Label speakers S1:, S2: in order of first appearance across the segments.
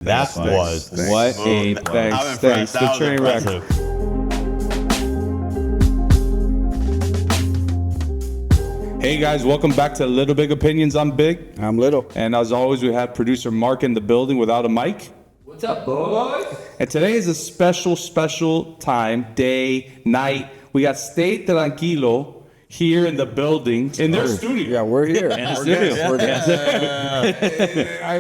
S1: That was
S2: what a thanks. The train wreck. Hey guys, welcome back to Little Big Opinions. I'm Big.
S3: I'm Little.
S2: And as always, we have producer Mark in the building without a mic.
S4: What's up, boys?
S2: And today is a special time, day, night. We got Stay Tranquilo here in the building, in their studio.
S3: Yeah, we're here.
S1: in the studio.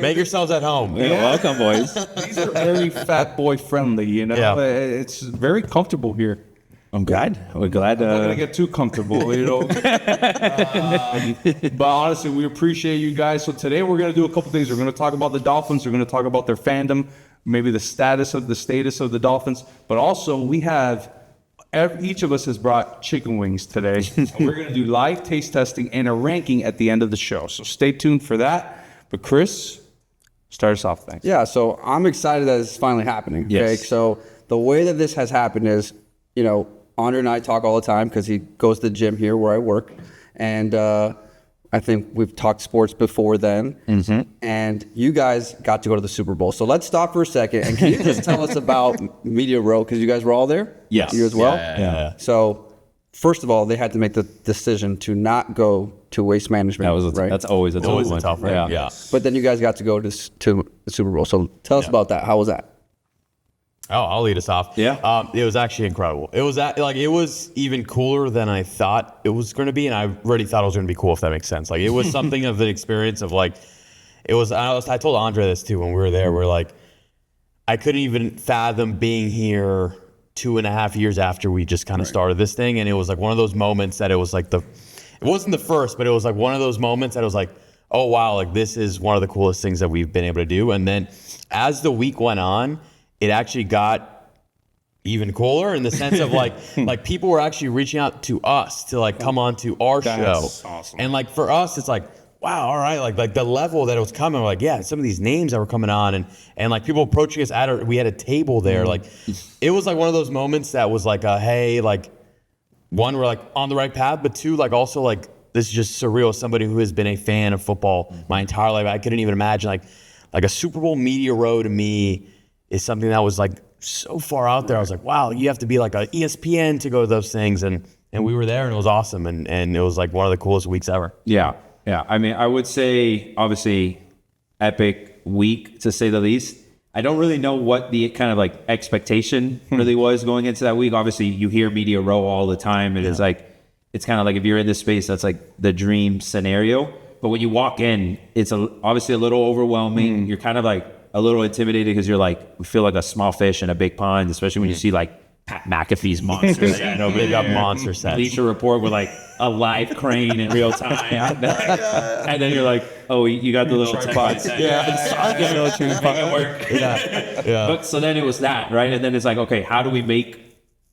S1: Make yourselves at home.
S2: Yeah.
S1: Welcome, boys.
S2: These are very fat boy friendly, you know?
S1: Yeah.
S2: It's very comfortable here.
S1: I'm glad. We're glad.
S2: I'm not gonna get too comfortable, you know. But honestly, we appreciate you guys. So today we're gonna do a couple things. We're gonna talk about the Dolphins. We're gonna talk about their fandom, maybe the status of the Dolphins. But also, we have each of us has brought chicken wings today. And we're gonna do live taste testing and a ranking at the end of the show. So stay tuned for that. But Chris, start us off. Thanks.
S3: Yeah, so I'm excited that it's finally happening. Okay,
S2: Yes.
S3: so the way that this has happened is, you know, Andre and I talk all the time because he goes to the gym here where I work, and I think we've talked sports before then. Mm-hmm. And you guys got to go to the Super Bowl. So let's stop for a second, and can you just tell us about Media Row, because you guys were all there?
S1: Yes.
S3: You as well?
S1: Yeah.
S3: So first of all, they had to make the decision to not go to Waste Management. Right?
S1: That's always a tough one.
S4: tough, right?
S1: Yeah.
S3: But then you guys got to go to the Super Bowl. So tell us about that. How was that?
S4: Oh, I'll lead us off.
S1: Yeah.
S4: It was actually incredible. It was even cooler than I thought it was going to be, and I already thought it was going to be cool, if that makes sense. Like, it was something of an experience of like, it was. I told Andre this too when we were there. We're like, I couldn't even fathom being here 2.5 years after we just kind of started this thing, and it was like one of those moments that it was like it wasn't the first, but it was like one of those moments that it was like, oh wow, like this is one of the coolest things that we've been able to do. And then as the week went on, it actually got even cooler in the sense of like people were actually reaching out to us to like come on to our show.
S2: Awesome.
S4: And like for us, it's like, wow, all right, like the level that it was coming, we're like, yeah, some of these names that were coming on and like people approaching us we had a table there. Like it was like one of those moments that was like hey, like one, we're like on the right path, but two, like also like this is just surreal. Somebody who has been a fan of football my entire life. I couldn't even imagine like a Super Bowl media row to me is something that was like so far out there. I was like, wow, you have to be like a ESPN to go to those things. And we were there and it was awesome. And it was like one of the coolest weeks ever.
S1: Yeah. I mean, I would say obviously epic week to say the least. I don't really know what the kind of like expectation really was going into that week. Obviously, you hear Media Row all the time. It is like, it's kind of like if you're in this space, that's like the dream scenario. But when you walk in, it's obviously a little overwhelming. You're kind of like a little intimidated because you're like, we feel like a small fish in a big pond, especially when you see like Pat McAfee's monsters.
S4: They got monster sets.
S1: Bleacher Report with like a live crane in real time. And then you're like, oh, you got the little tripods.
S4: Yeah.
S1: But so then it was that, right? And then it's like, okay, how do we make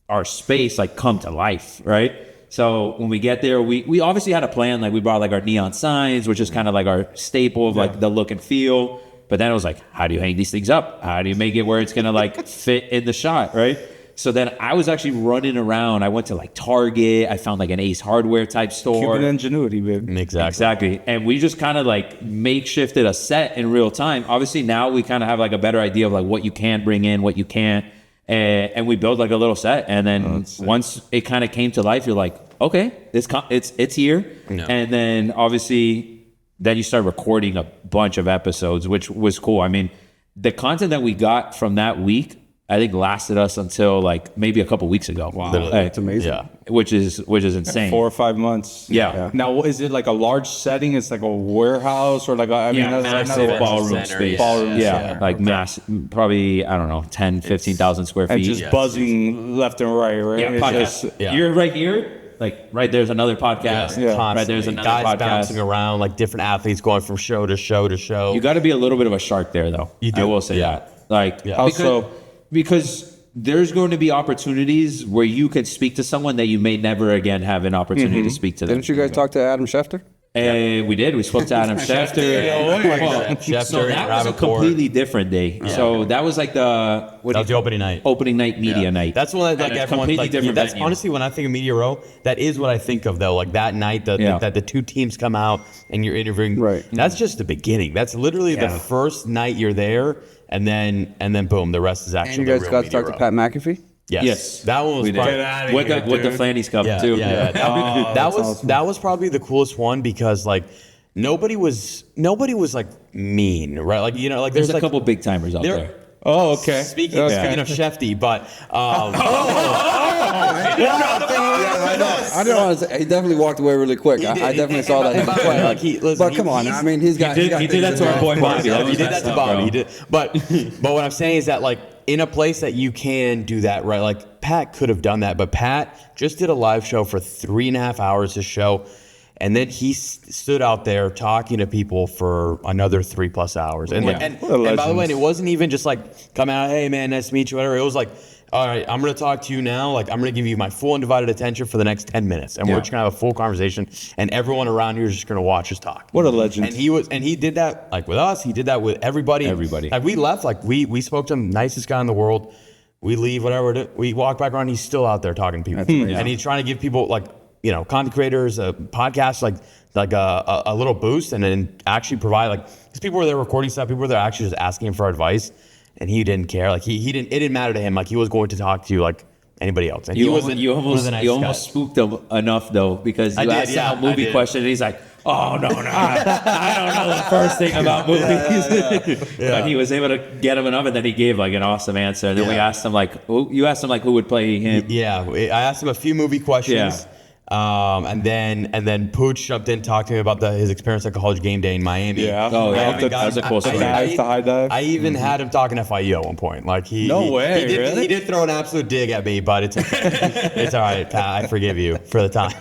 S1: our space like come to life, right? So when we get there, we obviously had a plan. Like we brought like our neon signs, which is kind of like our staple of like the look and feel. But then it was like, how do you hang these things up? How do you make it where it's going to like fit in the shot, right? So then I was actually running around. I went to like Target. I found like an Ace Hardware type store.
S2: Cuban Ingenuity, baby.
S1: Exactly. And we just kind of like makeshifted a set in real time. Obviously now we kind of have like a better idea of like what you can bring in, what you can't. And we built like a little set. And then once it kind of came to life, you're like, okay, it's here.
S4: Yeah.
S1: And then obviously then you start recording a bunch of episodes, which was cool. I mean, the content that we got from that week, I think lasted us until like maybe a couple weeks ago.
S2: Wow.
S3: That's amazing.
S4: Yeah.
S1: Which is insane.
S2: 4 or 5 months.
S1: Yeah.
S2: Now, is it like a large setting? It's like a warehouse or like
S1: Massive ballroom
S4: center,
S1: space.
S4: ballroom
S1: Yeah, like probably, I don't know, 10, 15,000 square
S2: and
S1: feet.
S2: just buzzing left and right, right?
S1: Yeah,
S2: It's
S1: podcast.
S2: just-
S1: You're right here. Like right there's another podcast.
S2: Yeah.
S1: Right there's another
S4: guys
S1: podcast.
S4: bouncing around, like different athletes going from show to show to show.
S1: You got to be a little bit of a shark there, though.
S4: You do.
S1: I will say that. Like,
S2: How so?
S1: because there's going to be opportunities where you could speak to someone that you may never again have an opportunity to speak to them.
S3: Didn't you guys talk to Adam Schefter?
S1: And we did. We spoke to Adam Schefter.
S4: Schefter,
S1: So that was a
S4: Rappaport.
S1: completely different day. So that was like
S4: That was the opening night.
S1: opening night media night.
S4: That's when like
S1: And it's
S4: everyone
S1: completely
S4: like
S1: different
S4: that's
S1: venue.
S4: honestly when I think of Media Row, that is what I think of though. Like that night that the two teams come out and you're interviewing.
S3: Right.
S4: That's just the beginning. That's literally the first night you're there. and then boom, the rest is
S3: And
S4: actually
S3: you guys
S4: the real
S3: got to
S4: media
S3: talk to
S4: row.
S3: Pat McAfee?
S4: Yes. That one was
S1: We did.
S4: probably,
S1: With the Flannies Cup
S4: yeah,
S1: too.
S4: yeah. That was probably the coolest one because like nobody was like mean, right? Like like
S1: There's a
S4: like,
S1: couple big timers out there.
S2: Oh, okay.
S4: Speaking of Shefty, but
S3: I don't want to say, he definitely walked away really quick. I definitely saw that. But come on, I mean, he's got.
S1: He did that to our boy Bobby.
S4: He did that to Bobby. He did, but what I'm saying is that like in a place that you can do that, right? Like Pat could have done that, but Pat just did a live show for 3.5 hours. His show. And then he stood out there talking to people for another 3+ hours. And, and by the way, it wasn't even just like come out, hey man, nice to meet you, whatever. It was like, all right, I'm gonna talk to you now. Like I'm gonna give you my full undivided attention for the next 10 minutes, and we're just gonna have a full conversation. And everyone around here is just gonna watch us talk.
S2: What a legend!
S4: And he did that like with us. He did that with everybody. Like we left, like we spoke to him, nicest guy in the world. We leave, whatever. We walk back around. He's still out there talking to people, and he's trying to give people like. Content creators, podcasts, like a little boost, and then actually provide because people were there recording stuff, people were there actually just asking him for advice, and he didn't care. Like he didn't. It didn't matter to him. Like he was going to talk to you like anybody else. And
S1: You almost spooked him enough though because you asked him a movie question, and he's like, "Oh no, I don't know the first thing about movies." But he was able to get him enough, and then he gave like an awesome answer. And then we asked him who would play him.
S4: Yeah, I asked him a few movie questions.
S1: Yeah.
S4: And then Pooch jumped in, talked to me about his experience at College Game Day in Miami.
S2: Yeah.
S1: Oh, yeah.
S2: That's a cool story. The high dive.
S4: I even had him talking FIU at one point. Like he did throw an absolute dig at me, but it's it's all right, Pat. I forgive you for the time.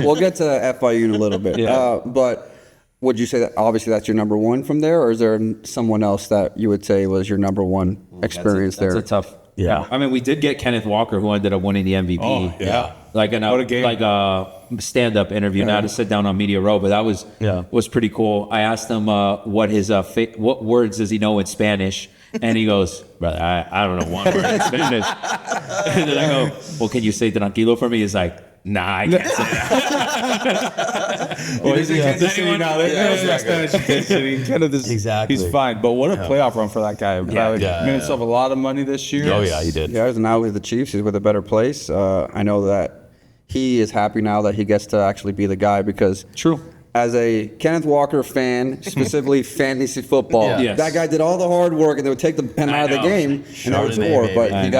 S3: We'll get to FIU in a little bit. But would you say that obviously that's your number one from there, or is there someone else that you would say was your number one experience there?
S1: That's a tough.
S4: Yeah.
S1: I mean, we did get Kenneth Walker, who ended up winning the MVP.
S2: Oh, yeah.
S1: Like a stand-up interview, not to sit down on Media Row, but that was pretty cool. I asked him what his what words does he know in Spanish, and he goes, "Brother, I don't know one word in Spanish." And then I go, "Well, can you say tranquilo for me?" He's like, "Nah, I can't say that."
S2: Well, he's in Kansas City now.
S4: Exactly.
S2: He's fine. But what a playoff run for that guy. Made himself a lot of money this year.
S4: Oh yeah, he did.
S3: Yeah, he's now with the Chiefs. He's with a better place. I know that he is happy now that he gets to actually be the guy because as a Kenneth Walker fan, specifically fantasy football, that guy did all the hard work and they would take the pen out of the game and that was war. But he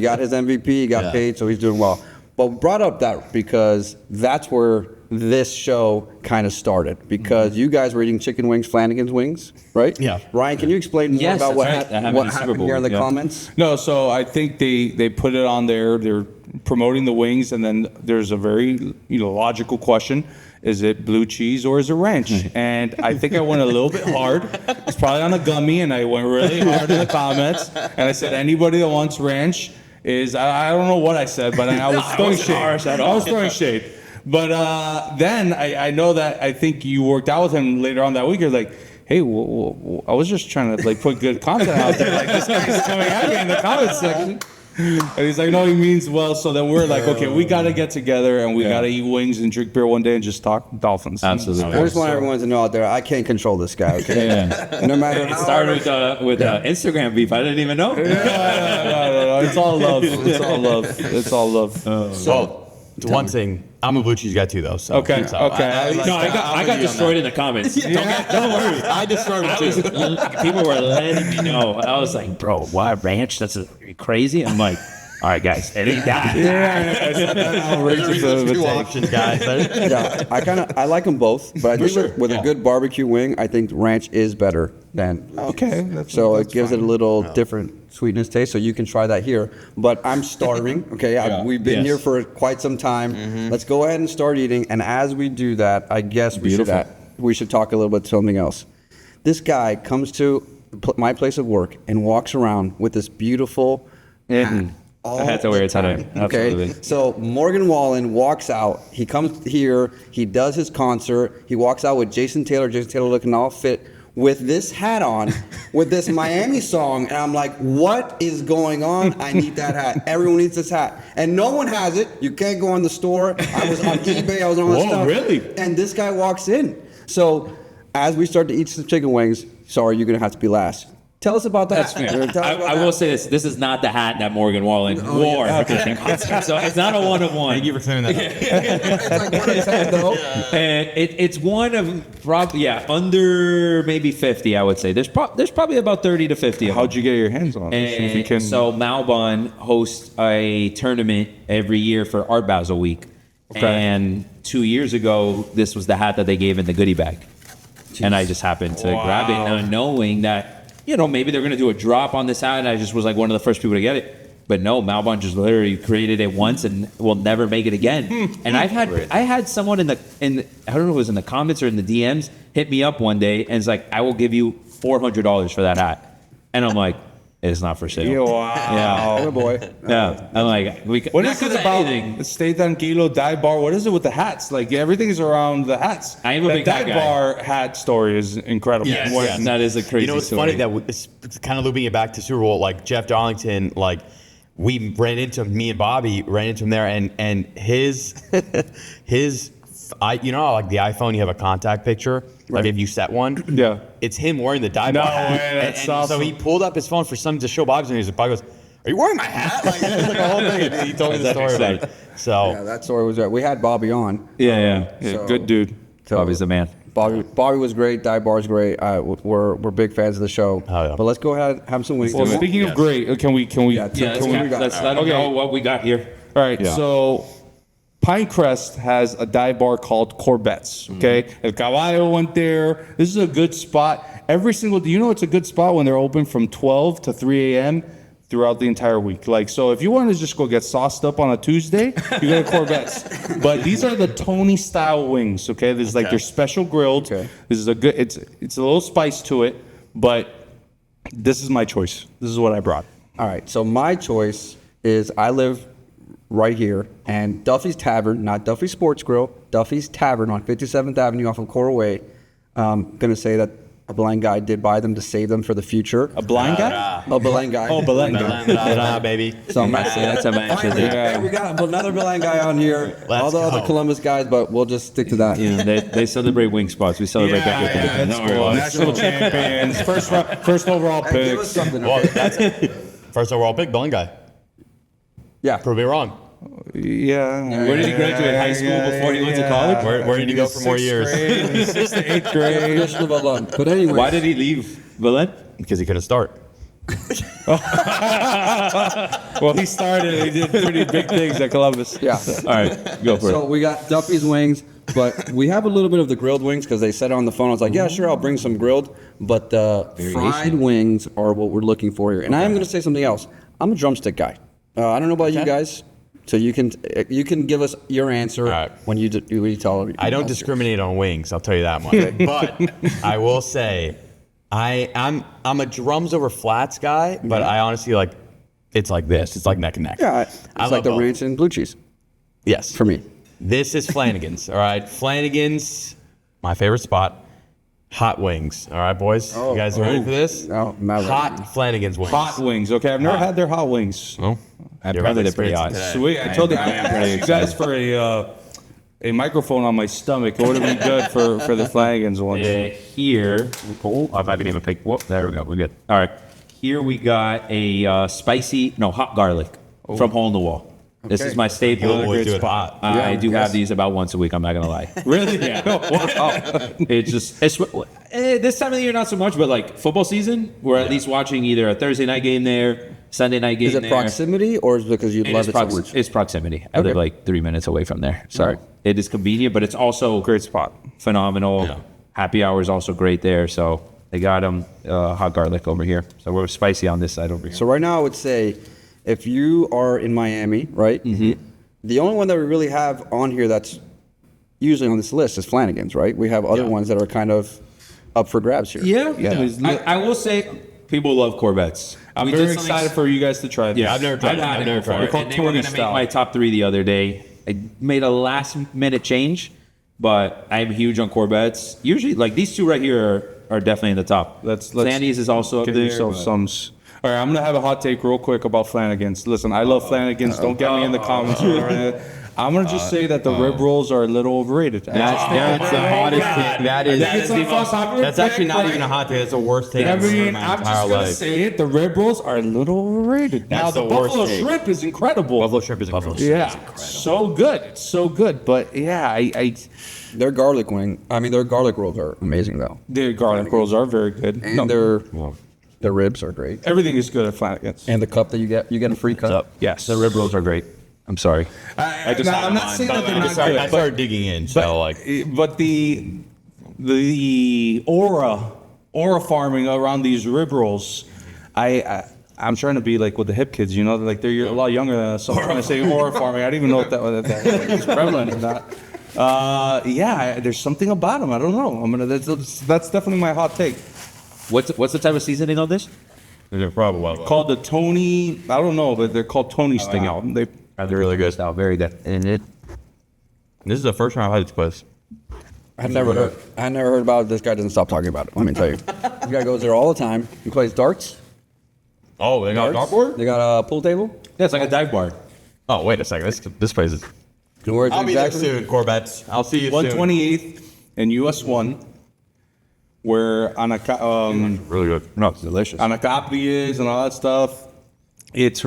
S3: got his MVP, he got paid, so he's doing well. But brought up that because that's where this show kind of started because you guys were eating chicken wings, Flanigan's wings, right?
S4: Yeah.
S3: Ryan, can you explain more about what happened here in the comments?
S2: No, so I think they put it on there. They're promoting the wings, and then there's a very logical question: is it blue cheese or is it ranch? And I think I went a little bit hard. It's probably on the gummy, and I went really hard in the comments. And I said anybody that wants ranch is I don't know what I said, but I was throwing shade. I was throwing shade. But then I know that I think you worked out with him later on that week. You're like, hey, I was just trying to put good content out there. Like this guy's coming at me in the comments section. And he's like, no, he means well. So then we're like, okay, we got to get together and we got to eat wings and drink beer one day and just talk Dolphins.
S1: Absolutely.
S3: I just want everyone to know out there, I can't control this guy, okay? No matter
S1: It started with Instagram beef. I didn't even know.
S2: No. It's all love. It's all love.
S4: So one thing, I'm a blue cheese guy too, though. So
S2: Okay.
S1: I got destroyed in the comments. Don't worry.
S4: I destroyed it too.
S1: People were letting me know. I was like, bro, why ranch? That's crazy. I'm like, all right, guys, it ain't that.
S4: There's two options, guys.
S3: I like them both, but I think with a good barbecue wing, I think ranch is better than.
S2: Okay.
S3: It gives it a little different sweetness taste, so you can try that here. But I'm starving. Okay, we've been here for quite some time. Let's go ahead and start eating. And as we do that, I guess we should talk a little bit something else. This guy comes to my place of work and walks around with this beautiful.
S1: I had to wear it today. Absolutely.
S3: Okay, so Morgan Wallen walks out. He comes here. He does his concert. He walks out with Jason Taylor. Jason Taylor looking all fit with this hat on, with this Miami song. And I'm like, what is going on? I need that hat. Everyone needs this hat. And no one has it. You can't go in the store. I was on eBay. I was on all this stuff.
S2: Really?
S3: And this guy walks in. So as we start to eat some chicken wings, sorry, you're going to have to be last. Tell us about that. Tell us about
S1: I will say this. This is not the hat that Morgan Wallen wore. So it's not a one-of-one.
S4: Thank you for clearing that up.
S3: It's like 1 of 10, though.
S1: And it's one of probably under maybe 50. I would say there's probably about 30 to 50. Of them.
S2: How'd you get your hands on it? If you can-
S1: So Malbon hosts a tournament every year for Art Basel Week.
S2: Okay.
S1: And 2 years ago, this was the hat that they gave in the goodie bag. And I just happened to grab it, not knowing that, maybe they're going to do a drop on this hat. And I just was like one of the first people to get it. But no, Malbon just literally created it once and will never make it again. And I had someone in the I don't know if it was in the comments or in the DMs hit me up one day and it's like, I will give you $400 for that hat. And I'm like, it's not for sale.
S2: Wow.
S1: Yeah.
S3: Oh, boy.
S1: Yeah. I'm like,
S2: What is it about Stay Tranquilo, dive bar? What is it with the hats? Like everything is around the hats.
S1: I am a
S2: That
S1: big hat
S2: dive
S1: guy.
S2: bar hat story is incredible.
S4: Yes.
S2: When-
S1: Yeah, that is a crazy
S4: You know, it's
S1: story.
S4: funny that it's kind of looping it back to Super Bowl. Like Jeff Darlington, like we ran into him, me and Bobby ran into him there, and his like the iPhone, you have a contact picture. Like if you set one,
S2: Yeah.
S4: it's him wearing the dive
S2: No
S4: bar hat.
S2: way,
S4: And-
S2: that's
S4: and
S2: awesome.
S4: So he pulled up his phone for something to show Bobby, and he's like, Bobby goes, "Are you wearing my hat?" Like, it's like a whole thing. And he told me the story about it. So
S3: Yeah, that story was right. We had Bobby on.
S1: Yeah.
S2: Yeah,
S3: So-
S2: good dude.
S1: Bobby's the man.
S3: Bobby was great. Dive Bar's great. We're big fans of the show.
S4: Oh, yeah.
S3: But let's go ahead and have some wings.
S2: Well, speaking of great, can we?
S3: Yeah,
S1: Yeah,
S3: Can we-
S1: let's let them
S2: Okay.
S1: know what we got here.
S2: All right, so Pinecrest has a dive bar called Corvettes. Okay, El Caballo went there. This is a good spot. Every single, do you know it's a good spot when they're open from 12 to 3 a.m. throughout the entire week. Like, so if you want to just go get sauced up on a Tuesday, you go to Corvettes. But these are the Tony style wings. Okay, this is like their special grilled.
S3: Okay.
S2: This is a good. It's a little spice to it, but this is my choice. This is what I brought.
S3: All right. So my choice is I live right here, and Duffy's Tavern, not Duffy Sports Grill, Duffy's Tavern on 57th Avenue off of Coral Way. Gonna say that a blind guy did buy them to save them for the future.
S2: A blind guy?
S3: A blind guy.
S2: Oh, blind guy.
S4: baby.
S3: So
S1: That's a match.
S3: Finally, hey, we got another blind guy on here.
S4: Let's
S3: All the other
S4: go.
S3: Columbus guys, but we'll just stick to that.
S1: They celebrate wing spots. We celebrate back with them.
S2: That's cool. National champions, first overall
S3: Hey, give us
S2: picks.
S3: something.
S4: Well,
S3: Okay?
S4: that's first overall pick, blind guy.
S3: Yeah.
S4: Prove me wrong.
S2: Yeah.
S1: Where did he graduate high school before he went to college?
S4: Where did he go for more years?
S2: 6th to 8th grade.
S3: Definition of a lung. But anyway.
S1: Why did he leave Valen?
S4: Because he couldn't start.
S2: Well, he started. He did pretty big things at Columbus.
S3: Yeah.
S1: All right, go for
S3: So
S1: it.
S3: we got Duffy's wings, but we have a little bit of the grilled wings because they said on the phone. I was like, yeah, sure, I'll bring some grilled, but the fried wings are what we're looking for here. And I am going to say something else. I'm a drumstick guy. I don't know about you guys, so you can give us your answer
S4: All right.
S3: when you tell me.
S4: I don't discriminate on wings. I'll tell you that much. But I will say, I'm a drums over flats guy. But I honestly like it's like this. It's like neck and neck.
S3: Yeah, it's
S4: I
S3: like
S4: love
S3: the
S4: both.
S3: ranch and blue cheese
S4: Yes,
S3: for me.
S4: This is Flanigans. All right, Flanigans, my favorite spot. Hot wings. All right, boys. You guys ready for this?
S3: Oh, Matt,
S4: Hot Flanigans wings.
S2: Hot wings. Okay, I've never had their hot wings.
S4: Oh,
S1: Apparently they're pretty hot.
S2: Sweet. I told you guys for a microphone on my stomach. It would have been good for the Flanigans one.
S1: Here, I might even pick. Whoop, there we go. We're good. All right. Here we got a hot garlic from Hole in the Wall. This is my staple.
S4: You'll always do it hot.
S1: I do have these about once a week. I'm not gonna lie.
S2: Really? Yeah.
S1: It's this time of the year not so much, but like football season, we're at least watching either a Thursday night game there, Sunday night game
S3: is it
S1: there.
S3: proximity or is it because you
S1: It
S3: love
S1: is
S3: it so much?
S1: it's proximity. I live like 3 minutes away from there. Sorry. It is convenient, but it's also
S2: Great spot.
S1: phenomenal.
S4: Yeah.
S1: Happy hour is also great there. So they got them hot garlic over here. So we're spicy on this side over here.
S3: So right now, I would say, if you are in Miami, right? Mm-hmm. The only one that we really have on here that's usually on this list is Flanigan's, right? We have other ones that are kind of up for grabs here.
S1: I will say people love Corvettes.
S2: I'm
S1: We
S2: very
S1: did something-
S2: excited for you guys to try this.
S1: Yeah,
S4: I've never tried it.
S1: had
S4: I've never tried it.
S1: before, and they were
S2: Tony
S1: gonna make
S2: style.
S1: my top 3 the other day. I made a last minute change, but I'm huge on Corvettes. Usually, like these two right here are definitely in the top.
S2: Let's
S1: Sandy's is also up
S2: give
S1: there.
S2: yourself
S1: but-
S2: some. All right, I'm gonna have a hot take real quick about Flanigans. Listen, I love Flanigans. Don't get me in the comments. I'm gonna just say that the rib rolls are a little overrated.
S4: That's the hottest take. That's actually not even a hot take. That's the worst take
S2: I
S4: I've ever heard in
S2: mean,
S4: my
S2: I'm
S4: entire
S2: just gonna
S4: life.
S2: say it. The rib rolls are a little overrated. Now
S4: That's
S2: the
S4: the worst
S2: buffalo
S4: take.
S2: shrimp is incredible.
S4: Buffalo shrimp is incredible.
S2: Yeah, so good. It's so good. But yeah,
S3: Their garlic rolls are amazing though.
S2: their garlic rolls are very good.
S3: And
S2: No,
S3: their ribs are great.
S2: everything is good at Flanigans.
S3: And the cup that you get a free cup.
S2: Yes,
S1: The rib rolls are great. I'm sorry.
S2: I'm not saying that they're
S4: I
S2: not
S4: started, I
S2: good,
S4: started digging in, so
S2: but the aura farming around these rib rolls, I'm trying to be like with the hip kids, you know, like they're a lot younger than us. So I'm trying to say aura farming. I didn't even know if that was prevalent or not. There's something about them. I don't know. That's definitely my hot take.
S1: What's the type of seasoning on this?
S4: they're probably well.
S2: Called the Tony. I don't know, but they're called Tony's thing out.
S4: They're really good.
S1: Style, very good. And
S4: This is the first time I've had this place.
S3: I never heard about it. This guy doesn't stop talking about it. Let me tell you. This guy goes there all the time. He plays darts.
S4: Oh, they got a dartboard?
S3: They got a pool table.
S1: yeah, it's like a dive bar.
S4: Oh, wait a second. This place is.
S3: Where it's
S4: I'll be there
S3: exactly-
S4: soon, Corvettes. I'll see you soon.
S2: 128th and US 1, where
S4: Really good.
S1: No, it's delicious.
S2: McAfee is and all that stuff. It's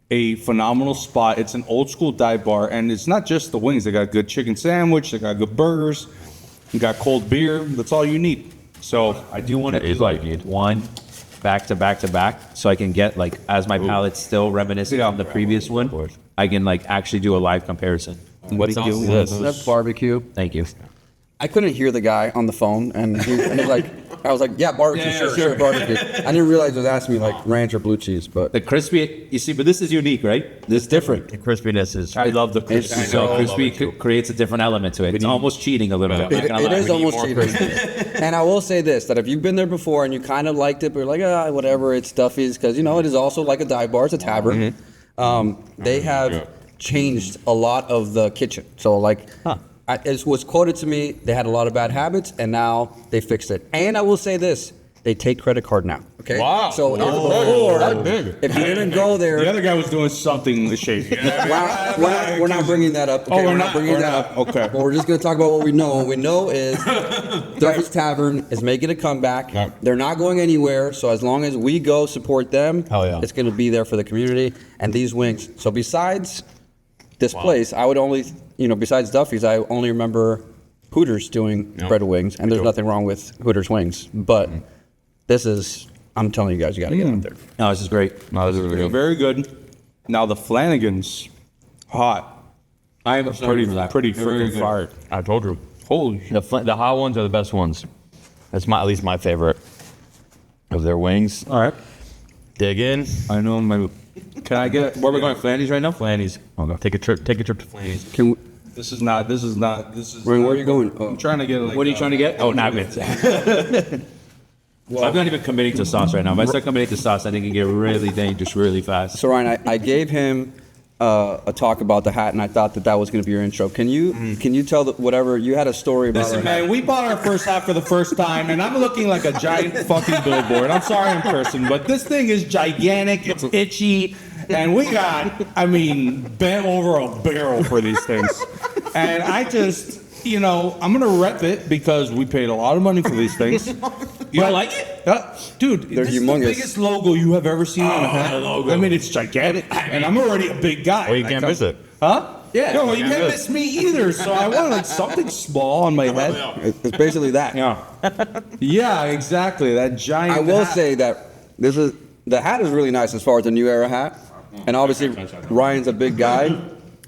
S2: a phenomenal spot. It's an old school dive bar, and it's not just the wings. They got good chicken sandwich. They got good burgers. You got cold beer. That's all you need. So
S1: I do want to do like one back to back to back, so I can get like as my palate's still reminiscent on the previous one. I can like actually do a live comparison.
S4: What sauce is this?
S3: That's barbecue.
S1: Thank you.
S3: I couldn't hear the guy on the phone, and he was like, I was like, yeah, barbecue, sure, barbecue. I didn't realize he was asking me like ranch or blue cheese, but
S1: The crispy, you see, but this is unique, right? This is different.
S4: The crispiness is.
S2: I love the
S3: It's
S2: crispy.
S1: So
S4: I
S1: crispy
S4: love it too.
S1: creates a different element to it. It's almost cheating a little bit. I'm not gonna
S3: it
S1: lie.
S3: is
S4: We need
S3: almost
S4: more
S3: cheating. And I will say this, that if you've been there before and you kind of liked it, but you're like, whatever, it's Duffy's, because, you know, it is also like a dive bar, it's a tavern. They have changed a lot of the kitchen. So, like, it was quoted to me, they had a lot of bad habits, and now they fixed it. And I will say this, they take credit card now. Okay.
S4: Wow.
S3: So
S4: Oh, that's big.
S3: if you didn't go there,
S2: The other guy was doing something shady.
S3: we're not bringing that up. Okay?
S2: Oh, we're not
S3: bringing
S2: we're
S3: that
S2: not.
S3: up.
S2: Okay.
S3: But we're just going to talk about what we know. What we know is Duffy's Tavern is making a comeback.
S4: Yep.
S3: They're not going anywhere. So as long as we go support them,
S4: Hell yeah.
S3: it's going to be there for the community and these wings. So besides this place, I would only, besides Duffy's, I only remember Hooters doing breaded wings, and there's nothing wrong with Hooters wings. But this is, I'm telling you guys, you got to get out there.
S1: No, this is great.
S4: No, this is really good.
S2: Very good. Now the Flanigans, hot.
S1: I am
S2: Pretty freaking fired.
S4: I told you.
S2: Holy
S4: The hot ones are the best ones. That's at least my favorite of their wings.
S1: All right.
S4: Dig in.
S1: I know my.
S2: Can I get?
S1: Where are we going? Flannies right now?
S4: Flannies.
S1: Okay.
S4: Take a trip to Flannies.
S3: Can we,
S2: This is not.
S3: where are you going?
S2: I'm trying to get. Like,
S1: What are you trying to get? Oh, not it. I'm not even committing to sauce right now. If I start committing to sauce, I think it can get really dangerous really fast.
S3: So Ryan, I gave him a talk about the hat, and I thought that was going to be your intro. Can you tell whatever you had a story about?
S2: Listen,
S3: our hat.
S2: man, we bought our first hat for the first time, and I'm looking like a giant fucking billboard. I'm sorry I'm cursing, but this thing is gigantic. It's itchy, and we got, bent over a barrel for these things. And I just, I'm gonna rep it because we paid a lot of money for these things.
S1: You don't like it?
S2: Dude,
S3: They're
S2: this is
S3: humongous.
S2: the biggest logo you have ever seen on a hat. It's gigantic, and I'm already a big guy.
S4: Well, you can't miss it.
S2: Huh?
S1: Yeah.
S2: No, you can't miss me either. So I want like something small on my head.
S3: It's basically that.
S2: Yeah, exactly. That giant.
S3: I will
S2: hat.
S3: say that the hat is really nice as far as the new era hat, and obviously Ryan's a big guy,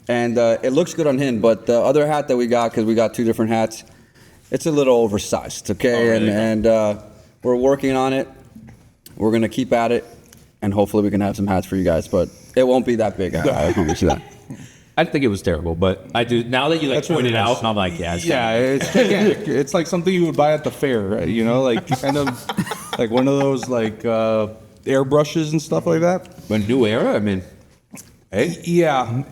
S3: and it looks good on him. But the other hat that we got, because we got two different hats, it's a little oversized. Okay,
S4: really?
S3: and we're working on it. We're gonna keep at it, and hopefully we can have some hats for you guys. But it won't be that big. I promise you that.
S1: I think it was terrible, but I do. Now that you
S2: That's
S1: point
S2: what
S1: it
S2: it
S1: out,
S2: is.
S1: I'm like, yeah, it's
S2: Yeah, it's gigantic. It's like something you would buy at the fair, right? Like kind of like one of those like airbrushes and stuff like that.
S1: a new era. Hey,
S2: Yeah.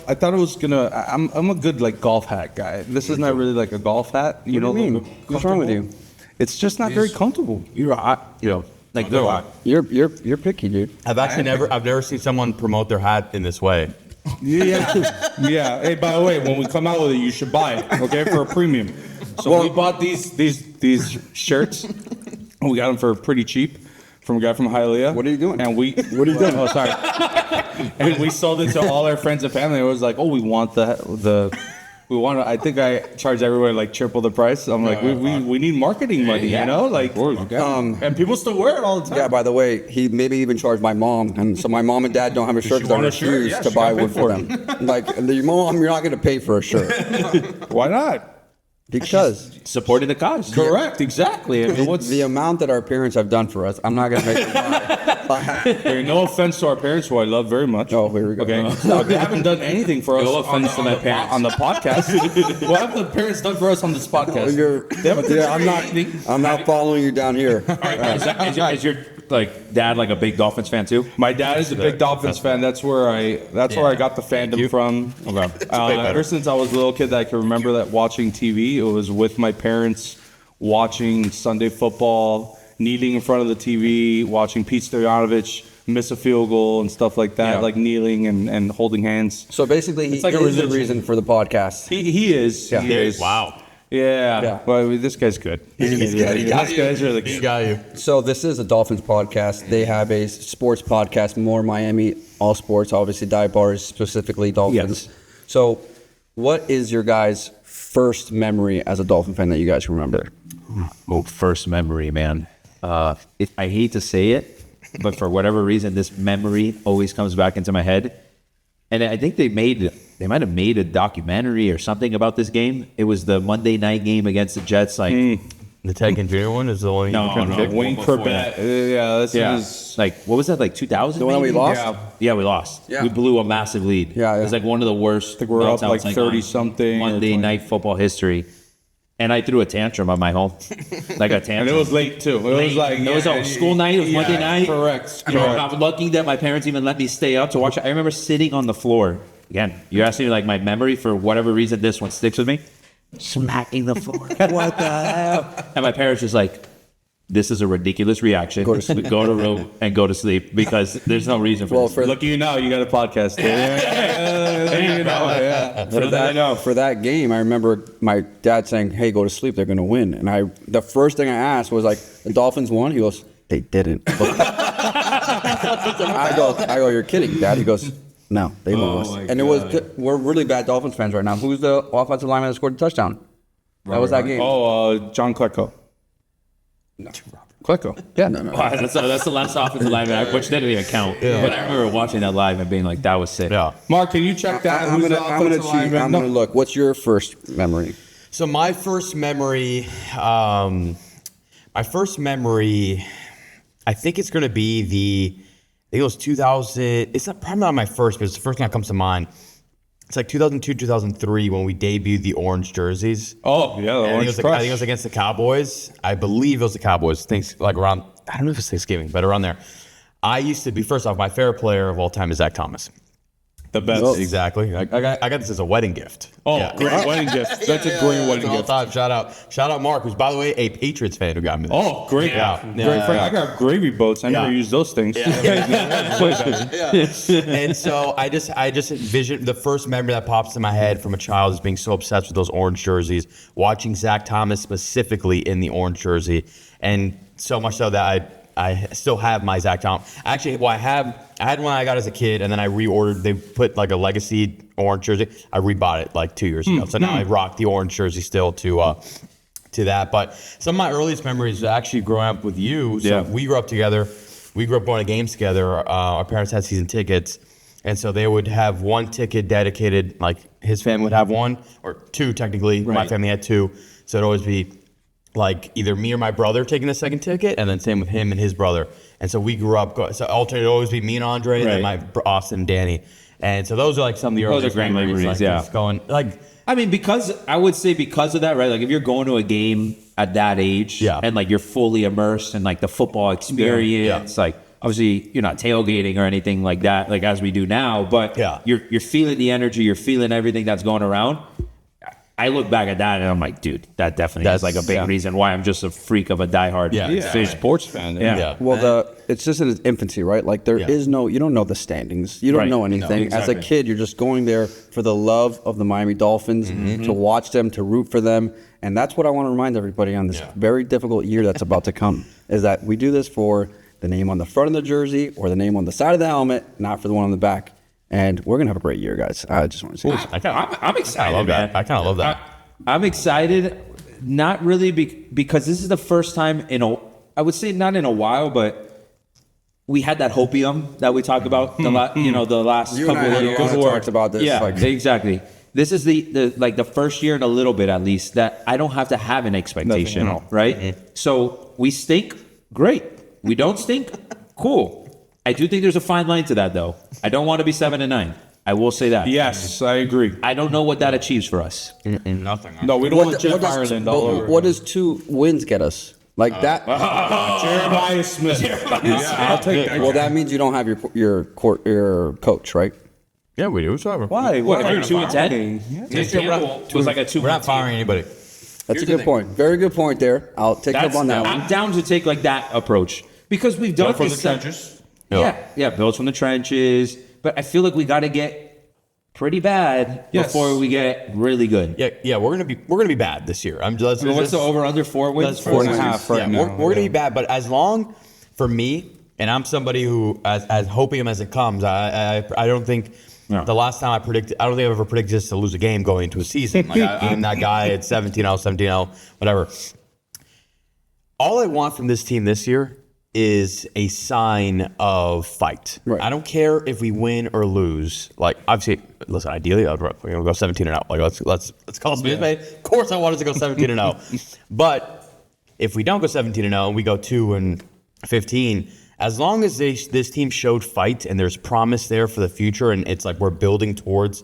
S2: I thought it was gonna. I'm a good like golf hat guy. This is not really like a golf hat.
S3: What do you mean? What's wrong with you?
S2: It's just not very comfortable.
S1: you're hot. They're hot.
S3: You're picky, dude.
S4: I've never seen someone promote their hat in this way.
S2: Yeah. Yeah. Hey, by the way, when we come out with it, you should buy it, okay, for a premium. So we bought these shirts. We got them for pretty cheap from a guy from Hialeah.
S3: What are you doing?
S2: And
S3: What are you doing?
S2: Oh, sorry. And we sold it to all our friends and family. It was like, oh, we want we want to, I think I charged everybody like triple the price. I'm like, we need marketing money, you know? Like, and people still wear it all the time.
S3: Yeah, by the way, he maybe even charged my mom. And so my mom and dad don't have a shirt because I
S2: want a shirt?
S3: refuse
S2: Yeah,
S3: to
S2: she
S3: buy
S2: got
S3: one
S2: paid
S3: for
S2: for
S3: them. Like, your mom, you're not going to pay for a shirt.
S2: Why not?
S3: Because
S1: Supporting the cause.
S2: Correct, exactly. I mean,
S3: the amount that our parents have done for us, I'm not going to make them buy.
S2: Hey, no offense to our parents, who I love very much.
S3: Oh, here we go.
S2: Okay, no, they haven't done anything for us.
S1: No offense to my parents.
S2: On the podcast. What have the parents done for us on this podcast?
S3: I'm not following you down here.
S1: Is your like dad like a big Dolphins fan too?
S2: My dad is a big Dolphins fan. That's where I got the fandom from. Ever since I was a little kid, I can remember that watching TV. It was with my parents watching Sunday football, kneeling in front of the TV, watching Pete Stoyanovich miss a field goal and stuff like that, like kneeling and holding hands.
S3: So basically, he
S2: like a
S3: is the
S2: religion.
S3: reason for the podcast.
S2: He is.
S3: Yeah.
S2: He is.
S4: Wow.
S2: Yeah. Well, this guy's good. This guy's really
S4: He
S2: good.
S4: got you.
S3: So this is a Dolphins podcast. They have a sports podcast, more Miami, all sports, obviously dive bars, specifically Dolphins.
S2: Yes.
S3: So what is your guys' first memory as a Dolphin fan that you guys remember?
S1: Oh, first memory, man. I hate to say it, but for whatever reason, this memory always comes back into my head. And I think they might have made a documentary or something about this game. It was the Monday night game against the Jets. Like,
S4: The Ted and Junior one is the one.
S2: Wayne Corbett. This
S1: yeah,
S2: is
S1: like what was that? Like 2000?
S3: The one that we
S1: maybe?
S3: lost?
S1: Yeah, we lost.
S3: Yeah.
S1: We blew a massive lead.
S3: Yeah,
S1: It was
S3: yeah.
S1: like one of the worst.
S2: we're up
S1: meltdowns,
S2: like 30
S1: on
S2: something or
S1: Monday
S2: 20.
S1: night football history. And I threw a tantrum on my home, like a tantrum.
S2: and it was late too. It was like
S1: It was a school night. It was Monday night.
S2: Correct.
S1: I'm lucky that my parents even let me stay up to watch it. I remember sitting on the floor. Again, you're asking me like my memory, for whatever reason, this one sticks with me. Smacking the floor. What the hell? And my parents just like, this is a ridiculous reaction. Go to room and go to sleep because there's no reason for this.
S2: Look at you now. You got a podcast.
S3: For that game, I remember my dad saying, "Hey, go to sleep. They're going to win." And the first thing I asked was like, "The Dolphins won?" He goes, "They didn't." I go, "You're kidding, Dad." He goes, "No, they lost." And we're really bad Dolphins fans right now. Who's the offensive lineman that scored the touchdown? That was that game.
S2: John Klecko.
S3: No.
S2: Klecko.
S3: Yeah, no.
S1: Wow, that's the last offensive lineman, which didn't even count. But I remember watching that live and being like, that was sick.
S4: Yeah.
S2: Mark, can you check that?
S3: I'm
S2: Who's
S3: gonna
S2: the
S3: I'm gonna
S2: offensive
S3: cheat.
S2: lineman?
S3: I'm
S2: No.
S3: gonna look. What's your first memory?
S4: So my first memory, I think it's going to be I think it was 2000. It's probably not my first, but it's the first thing that comes to mind. It's like 2002, 2003 when we debuted the orange jerseys.
S2: Oh, yeah, the
S4: I think,
S2: Orange
S4: I
S2: Crush.
S4: think it was against the Cowboys. I believe it was the Cowboys. Things like around, I don't know if it's Thanksgiving, but around there. I used to be, first off, my favorite player of all time is Zach Thomas.
S2: The best.
S3: Oh.
S4: Exactly. I got this as a wedding gift.
S2: Oh,
S4: Yeah.
S2: great wedding gift. That's a great wedding
S4: All
S2: gift.
S4: time. Shout out Mark, who's by the way a Patriots fan who got me this.
S2: Oh, great.
S4: Yeah.
S2: Great
S4: Yeah.
S2: friend. I got gravy boats. I never
S4: Yeah.
S2: use those things.
S4: And so I just envisioned the first memory that pops in my head from a child is being so obsessed with those orange jerseys, watching Zach Thomas specifically in the orange jersey, and so much so that I still have my Zach Thomas. Actually, well, I had one I got as a kid, and then I reordered. They put like a legacy orange jersey. I rebought it like 2 years ago, so now I rock the orange jersey still to that. But some of my earliest memories are actually growing up with you. So we grew up together. We grew up going to games together. Our parents had season tickets. And so they would have one ticket dedicated, like his family would have one, or two technically. My
S1: Right.
S4: family had two. So it'd always be like either me or my brother taking the second ticket, and then same with him and his brother. And so we grew up, so alternate, it'd always be me and Andre, and then my Austin and Danny. And so those are like some of the
S1: Those are
S4: earliest
S1: great memories,
S4: like,
S1: yeah.
S4: just going, like,
S1: I mean, because of that, right? Like if you're going to a game at that age and like you're fully immersed in like the football experience, like obviously you're not tailgating or anything like that, like as we do now, but you're feeling the energy, you're feeling everything that's going around. I look back at that and I'm like, dude, that definitely is like a big reason why I'm just a freak of a diehard
S2: sports fan.
S1: Yeah.
S3: Well, it's just in its infancy, right? Like there is no, you don't know the standings. You don't
S1: Right.
S3: know anything.
S1: No, exactly.
S3: As a kid, you're just going there for the love of the Miami Dolphins, to watch them, to root for them. And that's what I want to remind everybody on this very difficult year that's about to come, is that we do this for the name on the front of the jersey or the name on the side of the helmet, not for the one on the back. And we're going to have a great year, guys. I just want to say that.
S1: I'm excited.
S4: I love that.
S1: Man.
S4: I kind of love that.
S1: I'm excited, not really because this is the first time I would say not in a while, but we had that hopium that we talked about the last
S3: You
S1: couple
S3: and I
S1: of
S3: had a lot of talks about this.
S1: Yeah,
S3: Like-
S1: exactly. This is the first year in a little bit at least that I don't have to have an expectation, right? So we stink, great. We don't stink, cool. I do think there's a fine line to that, though. I don't want to be 7-9. I will say that.
S2: Yes, I agree.
S1: I don't know what that achieves for us.
S4: Nothing.
S2: No, we don't want Jeff Ireland all over.
S3: What does 2 wins get us? Like that?
S2: Jeremiah Smith. I'll take that.
S3: Well, that means you don't have your coach, right?
S4: Yeah, we do. Whatever.
S2: Why?
S1: What,
S2: Why?
S1: 2-10? This year was like a 2.
S4: We're not firing anybody.
S3: That's a good point. Very good point there. I'll take up on that one.
S1: I'm down to take like that approach because we've done
S2: From the
S1: this.
S2: trenches.
S1: Yeah, builds from the trenches. But I feel like we got to get pretty bad before we get really good.
S4: Yeah. We're gonna be bad this year.
S1: What's the over under 4 wins?
S2: That's 4.5 right now.
S4: We're gonna be bad, but as long for me, and I'm somebody who, as hopium as it comes, I don't think. The last time I don't think I've ever predicted us to lose a game going into a season. Like I'm that guy at 17-0, 17-0, whatever. All I want from this team this year is a sign of fight.
S3: Right.
S4: I don't care if we win or lose. Like obviously, listen. Ideally, I'd go 17-0. Like let's call it a spade. Of course, I want us to go 17-0. But if we don't go 17-0, we go 2-15. As long as this team showed fight and there's promise there for the future, and it's like we're building towards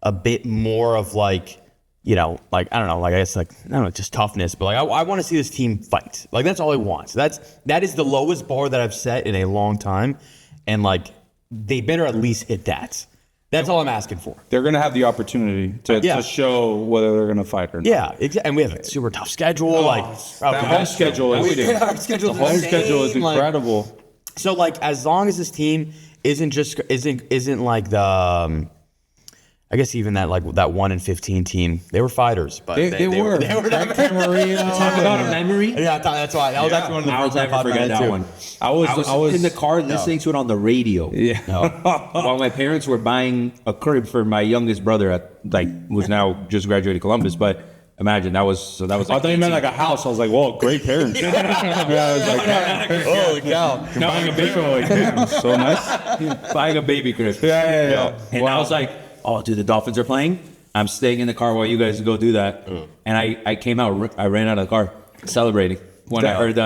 S4: a bit more of like, like I don't know, like I guess like I don't know, just toughness. But like I want to see this team fight. Like that's all I want. So that is the lowest bar that I've set in a long time, and like they better at least hit that. That's all I'm asking for.
S2: They're going to have the opportunity to show whether they're going to fight or not.
S4: Yeah, and we have a super tough schedule.
S2: The home schedule is
S4: our schedule
S2: the home schedule is incredible.
S4: So like as long as this team isn't like the I guess even that 1-15 team, they were fighters, but
S2: They were.
S4: Talk
S1: about a memory.
S4: Yeah, that's why. That was actually one of the
S1: I'll
S4: first I
S1: never
S4: thought
S1: forget
S4: about
S1: that
S4: too.
S1: one.
S2: I was
S1: in the car listening to it on the radio.
S2: Yeah.
S1: While my parents were buying a crib for my youngest brother who's now just graduated Columbus, but imagine that was
S2: I thought you meant like a house. I was like, "Whoa, great parents!" I was like,
S4: Holy cow!
S2: buying a baby, like, damn, so nice.
S1: buying a baby crib.
S2: Yeah.
S1: And I was like, "Oh, dude, the Dolphins are playing. I'm staying in the car while you guys go do that." And I came out. I ran out of the car celebrating when I heard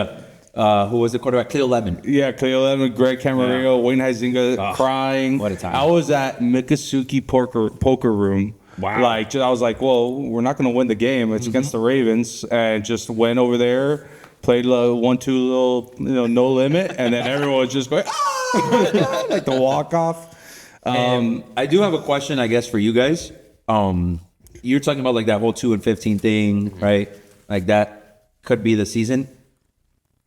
S1: who was the quarterback? Cleo Lemon.
S2: Yeah, Cleo Lemon, Greg Camarillo, Wayne Huizinga crying.
S1: what a time.
S2: I was at Miccosukee poker room.
S1: Wow.
S2: Like I was like, well, we're not going to win the game. It's against the Ravens, and just went over there, played 1-2 little, no limit, and then everyone was just going, like the walk off.
S1: I do have a question, I guess, for you guys. You're talking about like that whole 2-15 thing, right? Like that could be the season.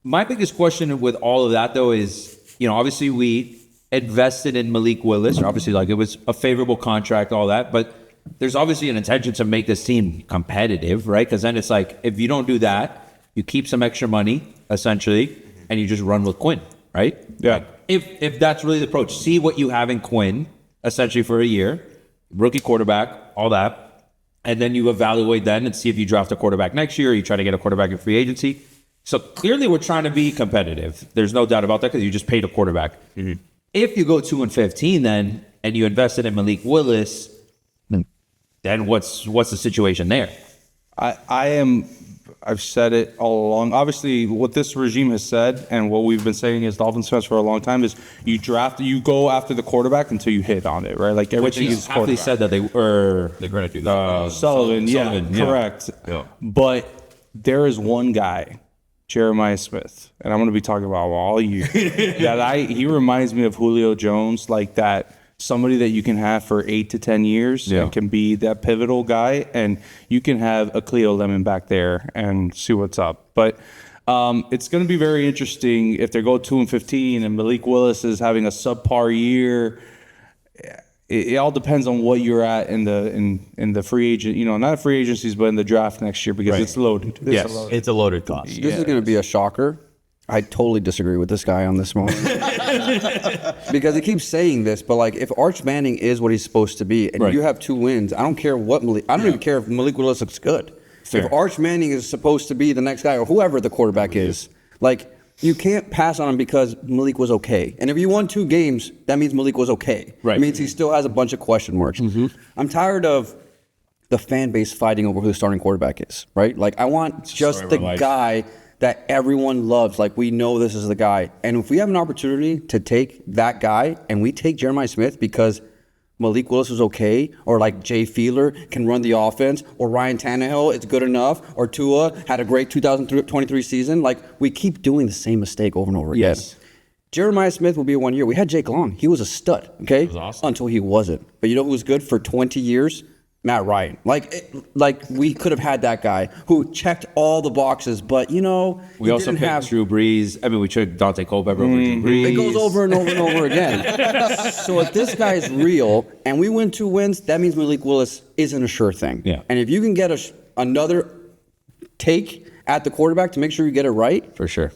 S1: My biggest question with all of that, though, is, obviously we invested in Malik Willis. Obviously, like it was a favorable contract, all that, but there's obviously an intention to make this team competitive, right? Because then it's like, if you don't do that, you keep some extra money, essentially, and you just run with Quinn, right?
S2: Yeah.
S1: Like, if that's really the approach, see what you have in Quinn, essentially for a year, rookie quarterback, all that, and then you evaluate then and see if you draft a quarterback next year, or you try to get a quarterback in free agency. So clearly we're trying to be competitive. There's no doubt about that because you just paid a quarterback. Mm-hmm. If you go 2-15 then, and you invested in Malik Willis, then what's the situation there?
S2: I've said it all along. Obviously, what this regime has said and what we've been saying as Dolphins fans for a long time is you go after the quarterback until you hit on it, right? Like everything is
S1: Hafley
S2: quarterback.
S1: said that they're
S4: going to do that.
S2: Sullivan, yeah, correct.
S4: Yeah.
S2: But there is one guy, Jeremiah Smith, and I'm going to be talking about him all year. He reminds me of Julio Jones, like that somebody that you can have for 8 to 10 years and can be that pivotal guy, and you can have a Cleo Lemon back there and see what's up. But it's going to be very interesting if they go 2-15 and Malik Willis is having a subpar year. It all depends on what you're at in the free agent, not free agencies, but in the draft next year, because it's loaded.
S4: It's a loaded class.
S3: This is going to be a shocker. I totally disagree with this guy on this one. Because he keeps saying this, but like if Arch Manning is what he's supposed to be, and you have 2 wins, I don't care what I don't even care if Malik Willis looks good. Fair. If Arch Manning is supposed to be the next guy, or whoever the quarterback is, like you can't pass on him because Malik was okay. And if you won 2 games, that means Malik was okay. Right. It means he still has a bunch of question marks. I'm tired of the fan base fighting over who the starting quarterback is, right? Like I want just the guy that everyone loves. Like we know this is the guy. And if we have an opportunity to take that guy and we take Jeremiah Smith because Malik Willis was okay, or like Jay Fiedler can run the offense, or Ryan Tannehill is good enough, or Tua had a great 2023 season, like we keep doing the same mistake over and over again. Jeremiah Smith will be 1 year. We had Jake Long. He was a stud, okay? That was awesome. Until he wasn't. But you know who was good for 20 years? Matt Ryan. Like we could have had that guy who checked all the boxes, but we
S1: also picked Drew Brees. I mean, we took Dante Culpepper over Drew Brees.
S3: It goes over and over and over again. So if this guy is real and we win 2 wins, that means Malik Willis isn't a sure thing.
S1: Yeah.
S3: And if you can get another take at the quarterback to make sure you get it right,
S1: for sure,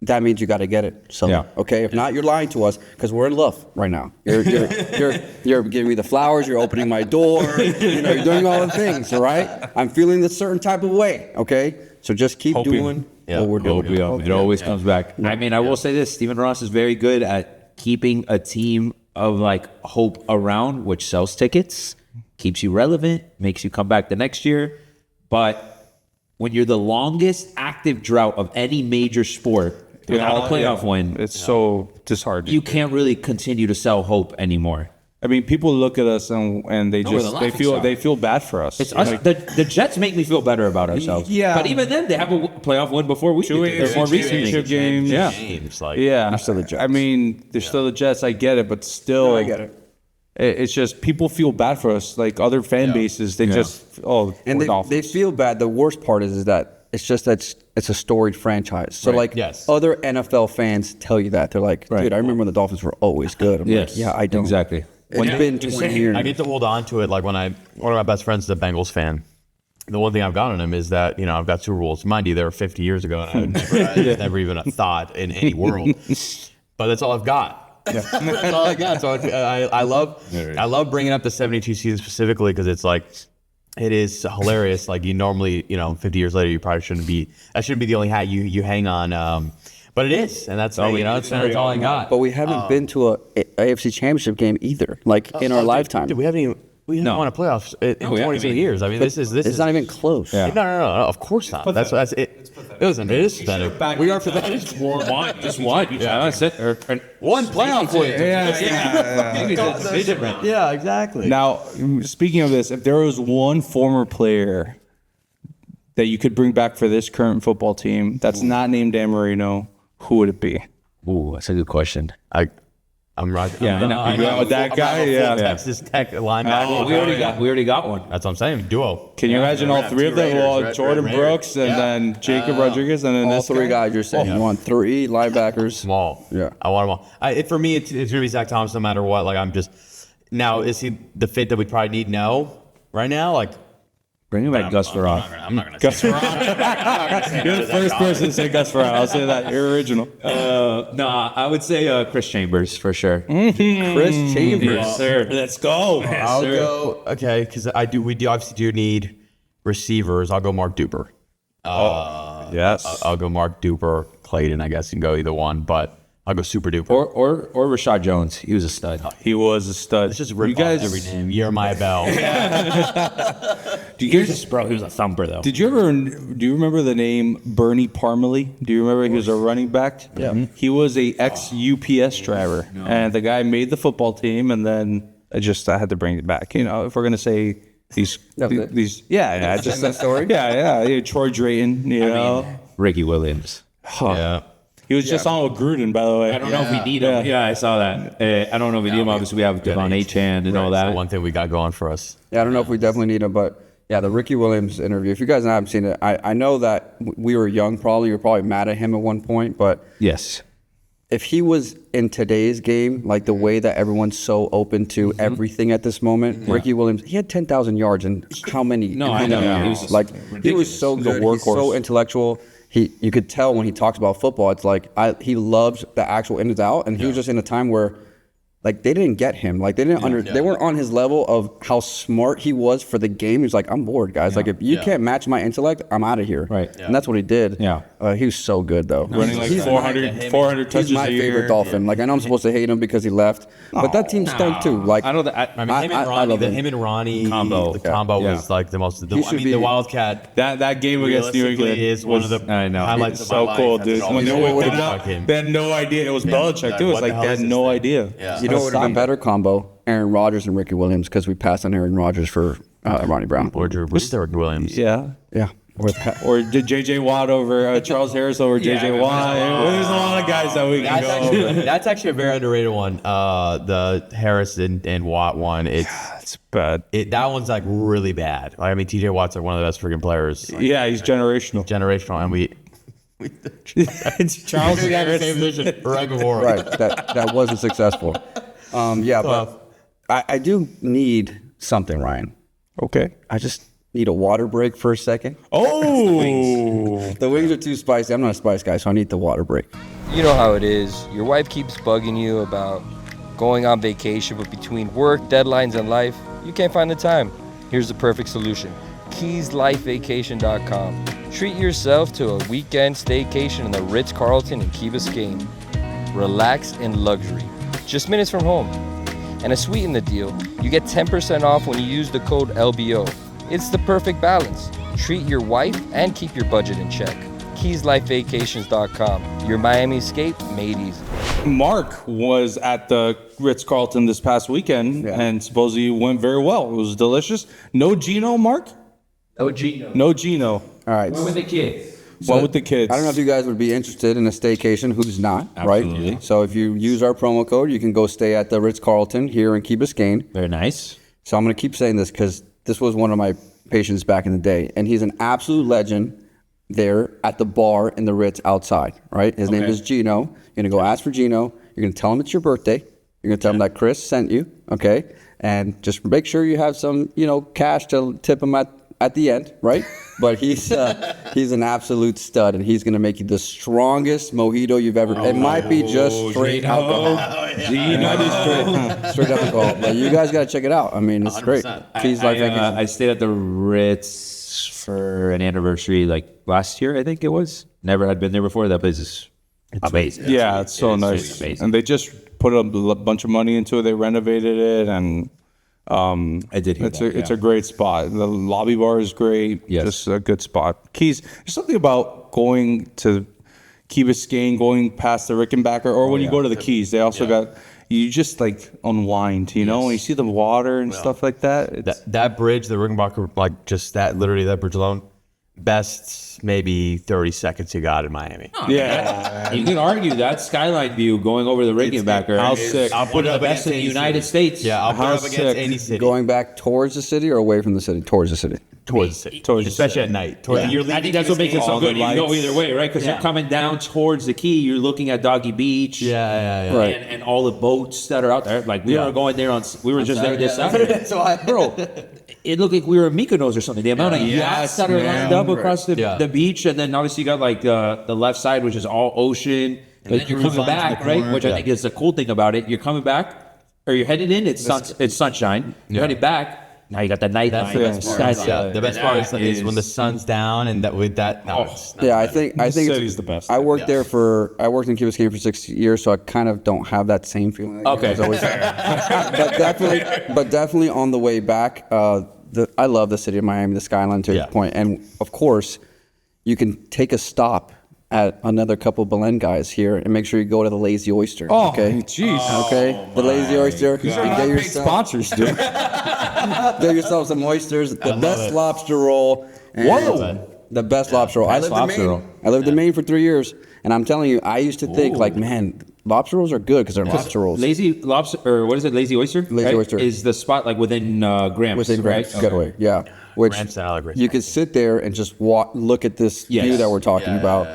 S3: that means you got to get it. So, okay, if not, you're lying to us because we're in love right now. You're giving me the flowers. You're opening my door. You're doing all the things. All right, I'm feeling this certain type of way. Okay, so just keep doing what we're doing.
S1: It always comes back. I mean, I will say this: Stephen Ross is very good at keeping a team of like hope around, which sells tickets, keeps you relevant, makes you come back the next year. But when you're the longest active drought of any major sport, without a playoff win,
S2: it's so disheartening.
S1: You can't really continue to sell hope anymore.
S2: I mean, people look at us and they feel bad for us.
S1: It's us. The Jets make me feel better about ourselves. Yeah, but even then, they have a playoff win before we do. They're more recent
S2: games.
S3: They're still the Jets.
S2: I mean, they're still the Jets. I get it, but still, I get it. It's just people feel bad for us. Like other fan bases, they just
S3: they feel bad. The worst part is that. It's just that it's a storied franchise. So, other NFL fans tell you that. They're like, dude, I remember when the Dolphins were always good. I'm like, yeah, I don't.
S1: Exactly.
S3: It's been 20 years.
S4: I get to hold on to it. Like one of my best friends is a Bengals fan. The one thing I've got on him is that, I've got 2 rules. Mind you, they were 50 years ago, and I never even a thought in any world. But that's all I've got. That's all I got. So I love bringing up the 72 season specifically because it's like, it is hilarious. Like you normally, 50 years later, you probably shouldn't be the only hat you hang on. But it is, and that's all that's all I got.
S3: But we haven't been to a AFC Championship game either, in our lifetime.
S4: Dude, we haven't won a playoffs in 22 years. I mean, this is
S3: not even close.
S4: Yeah. No, of course not. That's it. It is pathetic. We are pathetic.
S1: Just one. Yeah, that's it.
S4: One playoff win.
S1: Yeah,
S4: exactly.
S2: Now, speaking of this, if there was one former player that you could bring back for this current football team that's not named Dan Marino, who would it be?
S1: Ooh, that's a good question.
S4: I'm right.
S2: You going with that guy? Yeah.
S4: Texas Tech linebacker.
S1: We already got one.
S4: That's what I'm saying. Duo.
S2: Can you imagine all 3 of them? Well, Jordan Brooks and then Jacob Rodriguez and then
S3: all
S2: this
S3: 3 guys you're saying. You want 3 linebackers.
S4: Small.
S3: Yeah.
S4: I want them all. For me, it's going to be Zach Thomas no matter what. Like I'm just now. Is he the fit that we probably need? No. Right now, like.
S1: Bring him back, Gus Farrar.
S4: I'm not going to say Farrar.
S2: You're the first person to say Gus Farrar. I'll say that. You're original.
S1: I would say Chris Chambers for sure.
S3: Chris Chambers.
S1: Yes, sir. Let's go.
S4: I'll go. Okay, because we obviously need receivers. I'll go Mark Duper.
S2: Yes.
S4: I'll go Mark Duper. Clayton, I guess you can go either one, but I'll go Super Duper.
S1: Or Rashad Jones. He was a stud.
S2: He was a stud.
S4: It's just rip off every name. Jeremiah Bell.
S1: He was a thumper though.
S2: Do you remember the name Bernie Parmalee? Do you remember he was a running back?
S3: Yeah.
S2: He was a ex-UPS driver. No. And the guy made the football team, and then I had to bring it back. If we're going to say these, just that story. Yeah. Troy Drayton,
S1: Ricky Williams.
S2: Huh.
S4: Yeah.
S2: He was just on with Gruden, by the way.
S1: I don't know if we need him. Yeah, I saw that. I don't know if we need him. Obviously, we have Devon Achand and all
S4: That's
S1: that.
S4: the one thing we got going for us.
S3: Yeah, I don't know if we definitely need him, but yeah, the Ricky Williams interview. If you guys haven't seen it, I know that we were young. Probably you were probably mad at him at one point, but
S1: Yes.
S3: if he was in today's game, like the way that everyone's so open to everything at this moment, Ricky Williams, he had 10,000 yards and how many?
S1: No, I know.
S3: Yeah.
S1: He was just
S3: Like he was so
S2: The
S3: good. He's so
S2: workhorse.
S3: intellectual. You could tell when he talks about football, it's like he loves the actual ins and out, and he was just in a time where. Like they didn't get him. Like they didn't they weren't on his level of how smart he was for the game. He was like, I'm bored, guys. Like if you can't match my intellect, I'm out of here.
S1: Right.
S3: And that's what he did.
S1: Yeah.
S3: He was so good though.
S2: Running like 400 touches
S3: He's my
S2: a year.
S3: favorite Dolphin. Like I know I'm supposed to hate him because he left, but that team stunk too. Like
S1: I know that.
S4: I mean, him and Ronnie
S1: Combo.
S4: the combo
S1: Yeah.
S4: was like the most.
S3: He should be-
S4: The Wildcat.
S2: That game against New
S4: realistically
S2: England
S4: is one of the
S1: I know.
S4: highlights
S2: It's
S4: of
S2: so
S4: my
S2: cool,
S4: life.
S2: dude.
S4: When
S2: They had no idea. It was Belichick too. It was
S4: What the
S2: like
S4: hell
S2: they
S4: is
S2: had
S4: this
S2: no
S4: thing?
S2: idea.
S4: Yeah.
S3: you know what would have been better combo? Aaron Rodgers and Ricky Williams because we passed on Aaron Rodgers for Ronnie Brown.
S4: Or Drew Brees or Williams.
S2: Yeah.
S3: Yeah.
S2: Or did J.J. Watt over Charles Harris over J.J. Watt? There's a lot of guys that we can go.
S4: That's actually a very underrated one. The Harris and Watt one.
S2: It's bad.
S4: That one's like really bad. Like, I mean, T.J. Watt's like one of the best freaking players. Like,
S2: Yeah, he's generational.
S4: generational, and we
S2: Charles Harris.
S4: right before.
S3: Right. That wasn't successful. Yeah, but I do need something, Ryan.
S2: Okay.
S3: I just need a water break for a second.
S2: Oh.
S3: The wings are too spicy. I'm not a spice guy, so I need the water break.
S5: You know how it is. Your wife keeps bugging you about going on vacation, but between work, deadlines, and life, you can't find the time. Here's the perfect solution. KeysLifeVacation.com. Treat yourself to a weekend staycation in the Ritz-Carlton in Key Biscayne. Relax in luxury, just minutes from home. And to sweeten the deal, you get 10% off when you use the code LBO. It's the perfect balance. Treat your wife and keep your budget in check. KeysLifeVacations.com. Your Miami escape made easy.
S2: Mark was at the Ritz-Carlton this past weekend and supposedly went very well. It was delicious. No Gino, Mark?
S1: Oh, Gino.
S2: No Gino.
S3: All right.
S1: With the kids.
S2: One with the kids.
S3: I don't know if you guys would be interested in a staycation. Who's not,
S1: Absolutely.
S3: right? So if you use our promo code, you can go stay at the Ritz-Carlton here in Key Biscayne.
S1: Very nice.
S3: So I'm going to keep saying this because this was one of my patients back in the day. And he's an absolute legend there at the bar in the Ritz outside, right? His name is Gino. You're going to go ask for Gino. You're going to tell him it's your birthday. You're going to tell him that Chris sent you, okay? And just make sure you have some, cash to tip him at the end, right? But he's an absolute stud, and he's going to make you the strongest mojito you've ever. It might be just straight alcohol. Straight alcohol. But you guys got to check it out. I mean, it's great. Keys Life Vacation.
S1: I stayed at the Ritz for an anniversary like last year, I think it was. Never had been there before. That place is amazing.
S2: Yeah, it's so nice.
S1: Really amazing.
S2: And they just put a bunch of money into it. They renovated it, and
S1: I did hear
S2: it's a great spot. The lobby bar is great.
S1: Yes.
S2: Just a good spot. Keys. There's something about going to Key Biscayne, going past the Rickenbacker, or when you go to the Keys, they also got. You just like unwind, when you see the water and stuff like that.
S4: That bridge, the Rickenbacker, like just that bridge alone, best maybe 30 seconds you got in Miami.
S2: Yeah.
S1: You can argue that skyline view going over the Rickenbacker.
S2: How
S1: is
S2: sick.
S4: I'll put it up
S1: best in the
S4: against any
S1: United
S4: city.
S1: States.
S4: Yeah, I'll put it
S2: How
S4: up against
S2: sick.
S4: any city.
S3: Going back towards the city or away from the city? Towards the city.
S4: towards the city,
S2: Towards the
S4: especially
S2: city.
S4: at night.
S1: I think that's what makes it so
S2: all the
S1: good. You can go
S2: lights.
S1: either way, right? Because you're coming down towards the key, you're looking at Doggy Beach,
S4: Yeah.
S3: Right.
S1: and all the boats that are out there. Like we were going there we were just there this Saturday. Bro, it looked like we were in Mykonos or something. The amount of yachts that are lined up across the beach, and then obviously you got like the left side, which is all ocean. But you're coming back, right? Which I think is the cool thing about it. You're coming back, or you're headed in. It's sunshine. You're heading back. Now you got the night
S4: That's
S1: line.
S4: the best part. The best part is when the sun's down and that with that. No, it's not
S3: Yeah, I think
S2: city's the best.
S3: I worked there I worked in Key Biscayne for 6 years, so I kind of don't have that same feeling. That you
S1: Okay.
S3: guys always have. but definitely on the way back, I love the city of Miami, the skyline to your point, and of course, you can take a stop at another couple Belen guys here and make sure you go to the Lazy Oyster.
S2: Oh,
S3: okay,
S2: jeez.
S3: Okay, the Lazy Oyster.
S2: These are not paid sponsors, dude.
S3: Get yourself some oysters, the best lobster roll. And
S2: Whoa.
S3: The best lobster roll. I
S1: best
S3: lived in
S1: lobster
S3: Maine.
S1: roll.
S3: I lived in Maine for 3 years, and I'm telling you, I used to think like, man, lobster rolls are good because they're lobster rolls.
S1: Lazy lobster, or what is it? Lazy oyster.
S3: Lazy oyster.
S1: is the spot like within Grams.
S3: Within
S1: right?
S3: Grants Getaway, yeah. Which
S4: Grants and Allegory.
S3: you could sit there and just look at this view that we're talking about.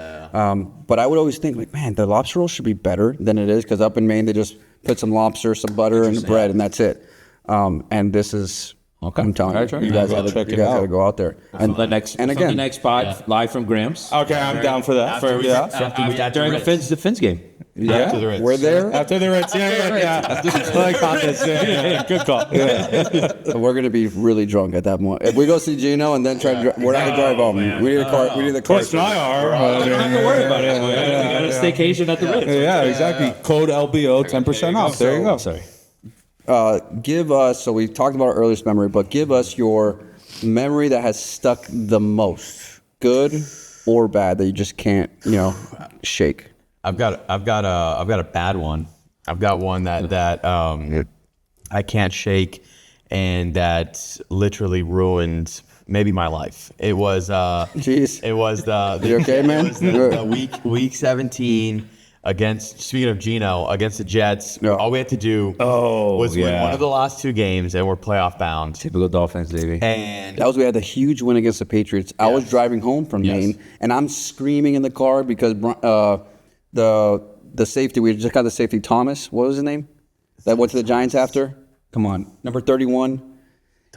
S3: But I would always think like, man, the lobster roll should be better than it is because up in Maine they just put some lobster, some butter, and bread, and that's it. And this is.
S1: Okay.
S3: I'm telling you, you guys got to go out there.
S1: And the next,
S3: and
S1: the
S3: again,
S1: next spot live from Grams.
S2: Okay, I'm down for that.
S1: For,
S2: yeah.
S1: during the Fins game.
S4: After the Ritz.
S3: we're there.
S2: After the Ritz, yeah. I like this. Yeah. Good call. Yeah.
S3: So we're gonna be really drunk at that moment. If we go see Gino and then try to, we're not gonna drive home. We need a car. We need a car.
S2: Chris and I are.
S1: You don't have to worry about it. We got a staycation at the Ritz.
S2: Yeah, exactly. Code LBO, 10% off. There you go.
S1: Sorry.
S3: Give us. So we talked about our earliest memory, but give us your memory that has stuck the most, good or bad, that you just can't, shake.
S4: I've got a bad one. I've got one that I can't shake, and that literally ruined maybe my life. It was
S3: Jeez.
S4: It was the
S3: You okay, man?
S4: It was the week 17 against, speaking of Gino, against the Jets.
S3: Yeah.
S4: All we had to do was win one of the last two games, and we're playoff bound.
S1: Typical Dolphins, baby.
S4: And
S3: We had a huge win against the Patriots. I was driving home from Maine, and I'm screaming in the car because the safety, we just got the safety, Thomas, what was his name? That went to the Giants after? Come on, number 31.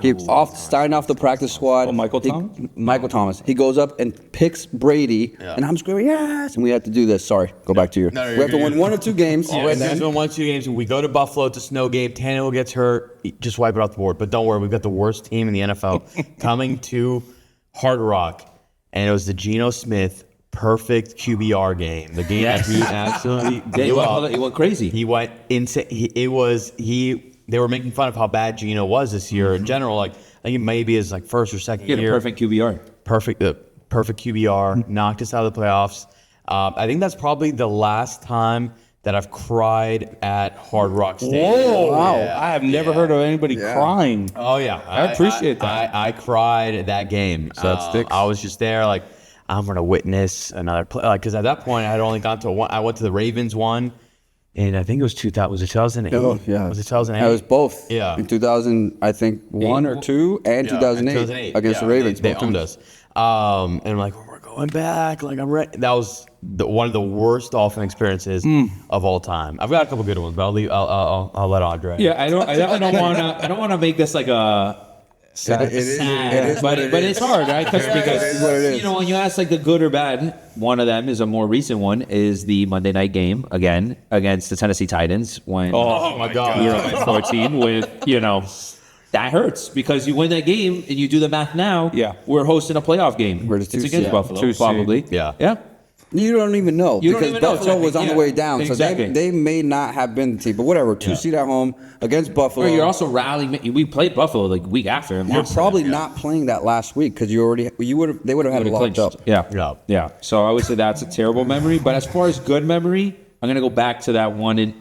S3: He starting off the practice squad.
S2: Oh, Michael Thomas?
S3: Michael Thomas. He goes up and picks Brady, and I'm screaming, yes! And we had to do this. Sorry, go back to you.
S4: No,
S3: we have to win one or two games.
S4: and then win 1 or 2 games. We go to Buffalo. It's a snow game. Tannehill gets hurt. Just wipe it off the board. But don't worry, we've got the worst team in the NFL coming to Hard Rock, and it was the Geno Smith perfect QBR game. The game that he absolutely
S1: He went crazy.
S4: He went insane. They were making fun of how bad Geno was this year in general. Like, I think it maybe his like first or second
S1: He had
S4: year.
S1: a perfect QBR.
S4: Perfect QBR. Knocked us out of the playoffs. I think that's probably the last time that I've cried at Hard Rock Stadium.
S2: Whoa! Wow! I have never heard of anybody crying.
S4: Oh yeah,
S2: I appreciate that.
S4: I cried at that game. So
S3: that sticks.
S4: I was just there, like I'm gonna witness another play. Like, because at that point I had only gone to one. I went to the Ravens one, and I think it was 2000. Was it 2008?
S3: Oh, yeah.
S4: Was it 2008?
S3: It was both.
S4: Yeah.
S3: In 2000, I think, 1 or 2, and 2008 against the Ravens.
S4: They
S3: both
S4: owned
S3: times.
S4: us. And I'm like, we're going back. Like, I'm ready. That was one of the worst Dolphin experiences of all time. I've got a couple good ones, but I'll let Andre.
S1: Yeah, I don't want to make this like a sad,
S3: It is
S1: but it's hard, right? Because
S3: what it is.
S1: when you ask like the good or bad, one of them is a more recent one is the Monday night game again against the Tennessee Titans when
S4: Oh my God.
S1: you're up 14 with that hurts because you win that game and you do the math now.
S2: Yeah.
S1: We're hosting a playoff game.
S3: We're the
S1: It's
S3: 2
S1: against
S3: seed.
S1: Buffalo,
S2: 2 seed.
S1: probably.
S4: Yeah.
S1: Yeah.
S3: You don't even know
S1: You don't
S3: because
S1: even know,
S3: Buffalo was
S1: exactly,
S3: on the
S1: yeah.
S3: way down, so
S1: Exactly.
S3: they may not have been the team, but whatever. 2 seed at home against Buffalo.
S1: You're also rallying. We played Buffalo like week after. And
S3: You're
S1: lost.
S3: probably not playing that last week because they would have had it locked up.
S1: Yeah. So I would say that's a terrible memory. But as far as good memory, I'm gonna go back to that one in.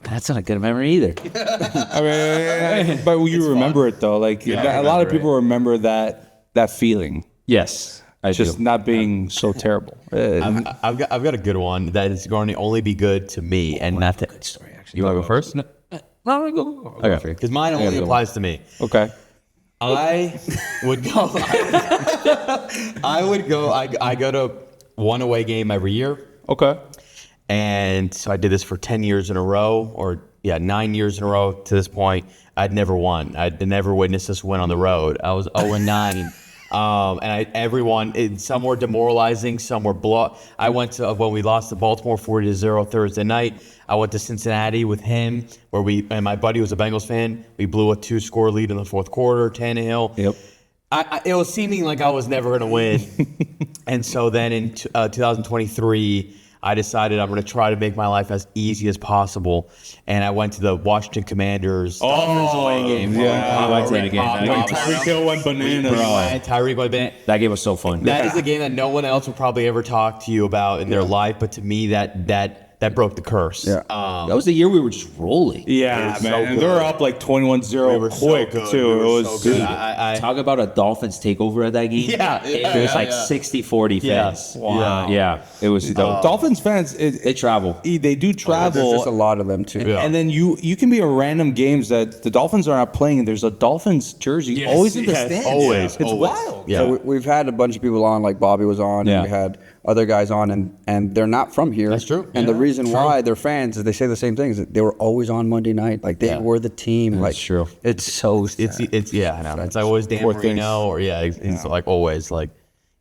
S1: That's not a good memory either.
S2: I mean, but you remember it though. Like a lot of people remember that feeling,
S1: Yes, I
S2: just
S1: do.
S2: not being so terrible.
S4: I've got a good one that is going to only be good to me and not to. Good story, actually. You want to go first?
S1: No, go.
S4: Okay. Because mine only applies to me.
S2: Okay.
S4: I would go. I go to one away game every year.
S2: Okay.
S4: And so I did this for 10 years in a row, 9 years in a row to this point. I'd never won. I'd never witnessed us win on the road. I was 0-9. Some were demoralizing, some were I went to, when we lost to Baltimore 40-0 Thursday night, I went to Cincinnati with him, and my buddy was a Bengals fan. We blew a 2-score lead in the fourth quarter, Tannehill.
S1: Yep.
S4: It was seeming like I was never going to win. And so then in 2023, I decided I'm going to try to make my life as easy as possible. And I went to the Washington Commanders Dolphins away game.
S1: I went to that game.
S2: Tyreek Hill went bananas.
S4: Tyreek went bananas.
S1: That game was so fun.
S4: That is a game that no one else will probably ever talk to you about in their life. But to me, that that broke the curse.
S3: Yeah.
S1: That was the year we were just rolling.
S2: Yeah,
S4: so
S2: man. And
S4: good.
S2: they were up like 21-0
S4: We were so
S2: quick,
S4: good.
S2: too.
S4: We
S2: It
S4: were
S2: was
S4: so good. I
S1: Talk about a Dolphins takeover at that game.
S4: Yeah,
S1: It was like 60-40
S4: Yeah.
S1: fans.
S4: Wow.
S1: Yeah, it was dope.
S2: Dolphins fans,
S1: They travel.
S2: they do
S3: There's just a
S2: travel.
S3: lot of them too.
S4: Yeah.
S2: And then you can be at random games that the Dolphins are not playing, and there's a Dolphins jersey
S1: Yes,
S2: always in the
S1: yes.
S2: stands.
S4: Always,
S2: It's
S4: always.
S2: wild.
S4: Yeah.
S3: So we've had a bunch of people on, like Bobby was on,
S1: Yeah.
S3: and we had other guys on, and they're not from here.
S4: That's true.
S3: And
S4: Yeah,
S3: the reason why they're fans is they say the same things. They were always on Monday night, like they were the team. Like
S1: true.
S3: It's so sad.
S4: It's yeah, I know. It's like always Dan
S2: Poor things.
S4: Marino, or it's like always like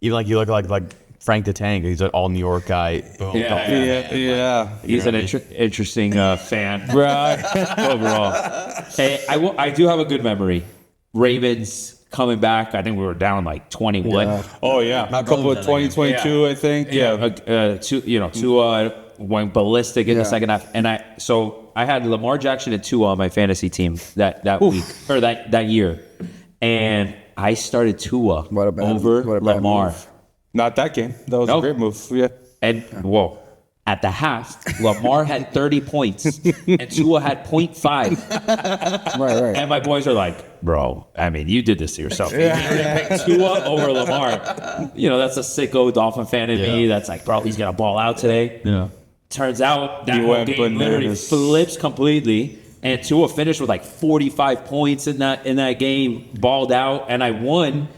S4: even like you look like Frank the Tank. He's an all New York guy. Boom.
S2: Yeah.
S1: He's an interesting fan
S2: Right.
S1: overall. Hey, I do have a good memory. Ravens coming back. I think we were down like 21.
S2: Oh yeah. A couple of 2022, I think. Yeah.
S1: Tua went ballistic in the
S3: Yeah.
S1: second half, and I had Lamar Jackson and Tua on my fantasy team that week or that year, and I started Tua
S3: What a bad-
S1: over
S3: what a bad
S1: Lamar,
S3: move.
S2: Not that game. That was a
S1: Nope.
S2: great move. Yeah.
S1: and whoa. At the half, Lamar had 30 points and Tua had 0.5.
S3: Right.
S1: And my boys are like, bro, I mean, you did this to yourself. Tua over Lamar. That's a sicko Dolphin fan in me that's like, bro, he's going to ball out today.
S4: Yeah.
S1: Turns out that
S2: He
S1: whole
S2: went
S1: game literally
S2: bananas.
S1: flips completely. And Tua finished with like 45 points in that game, balled out, and I won.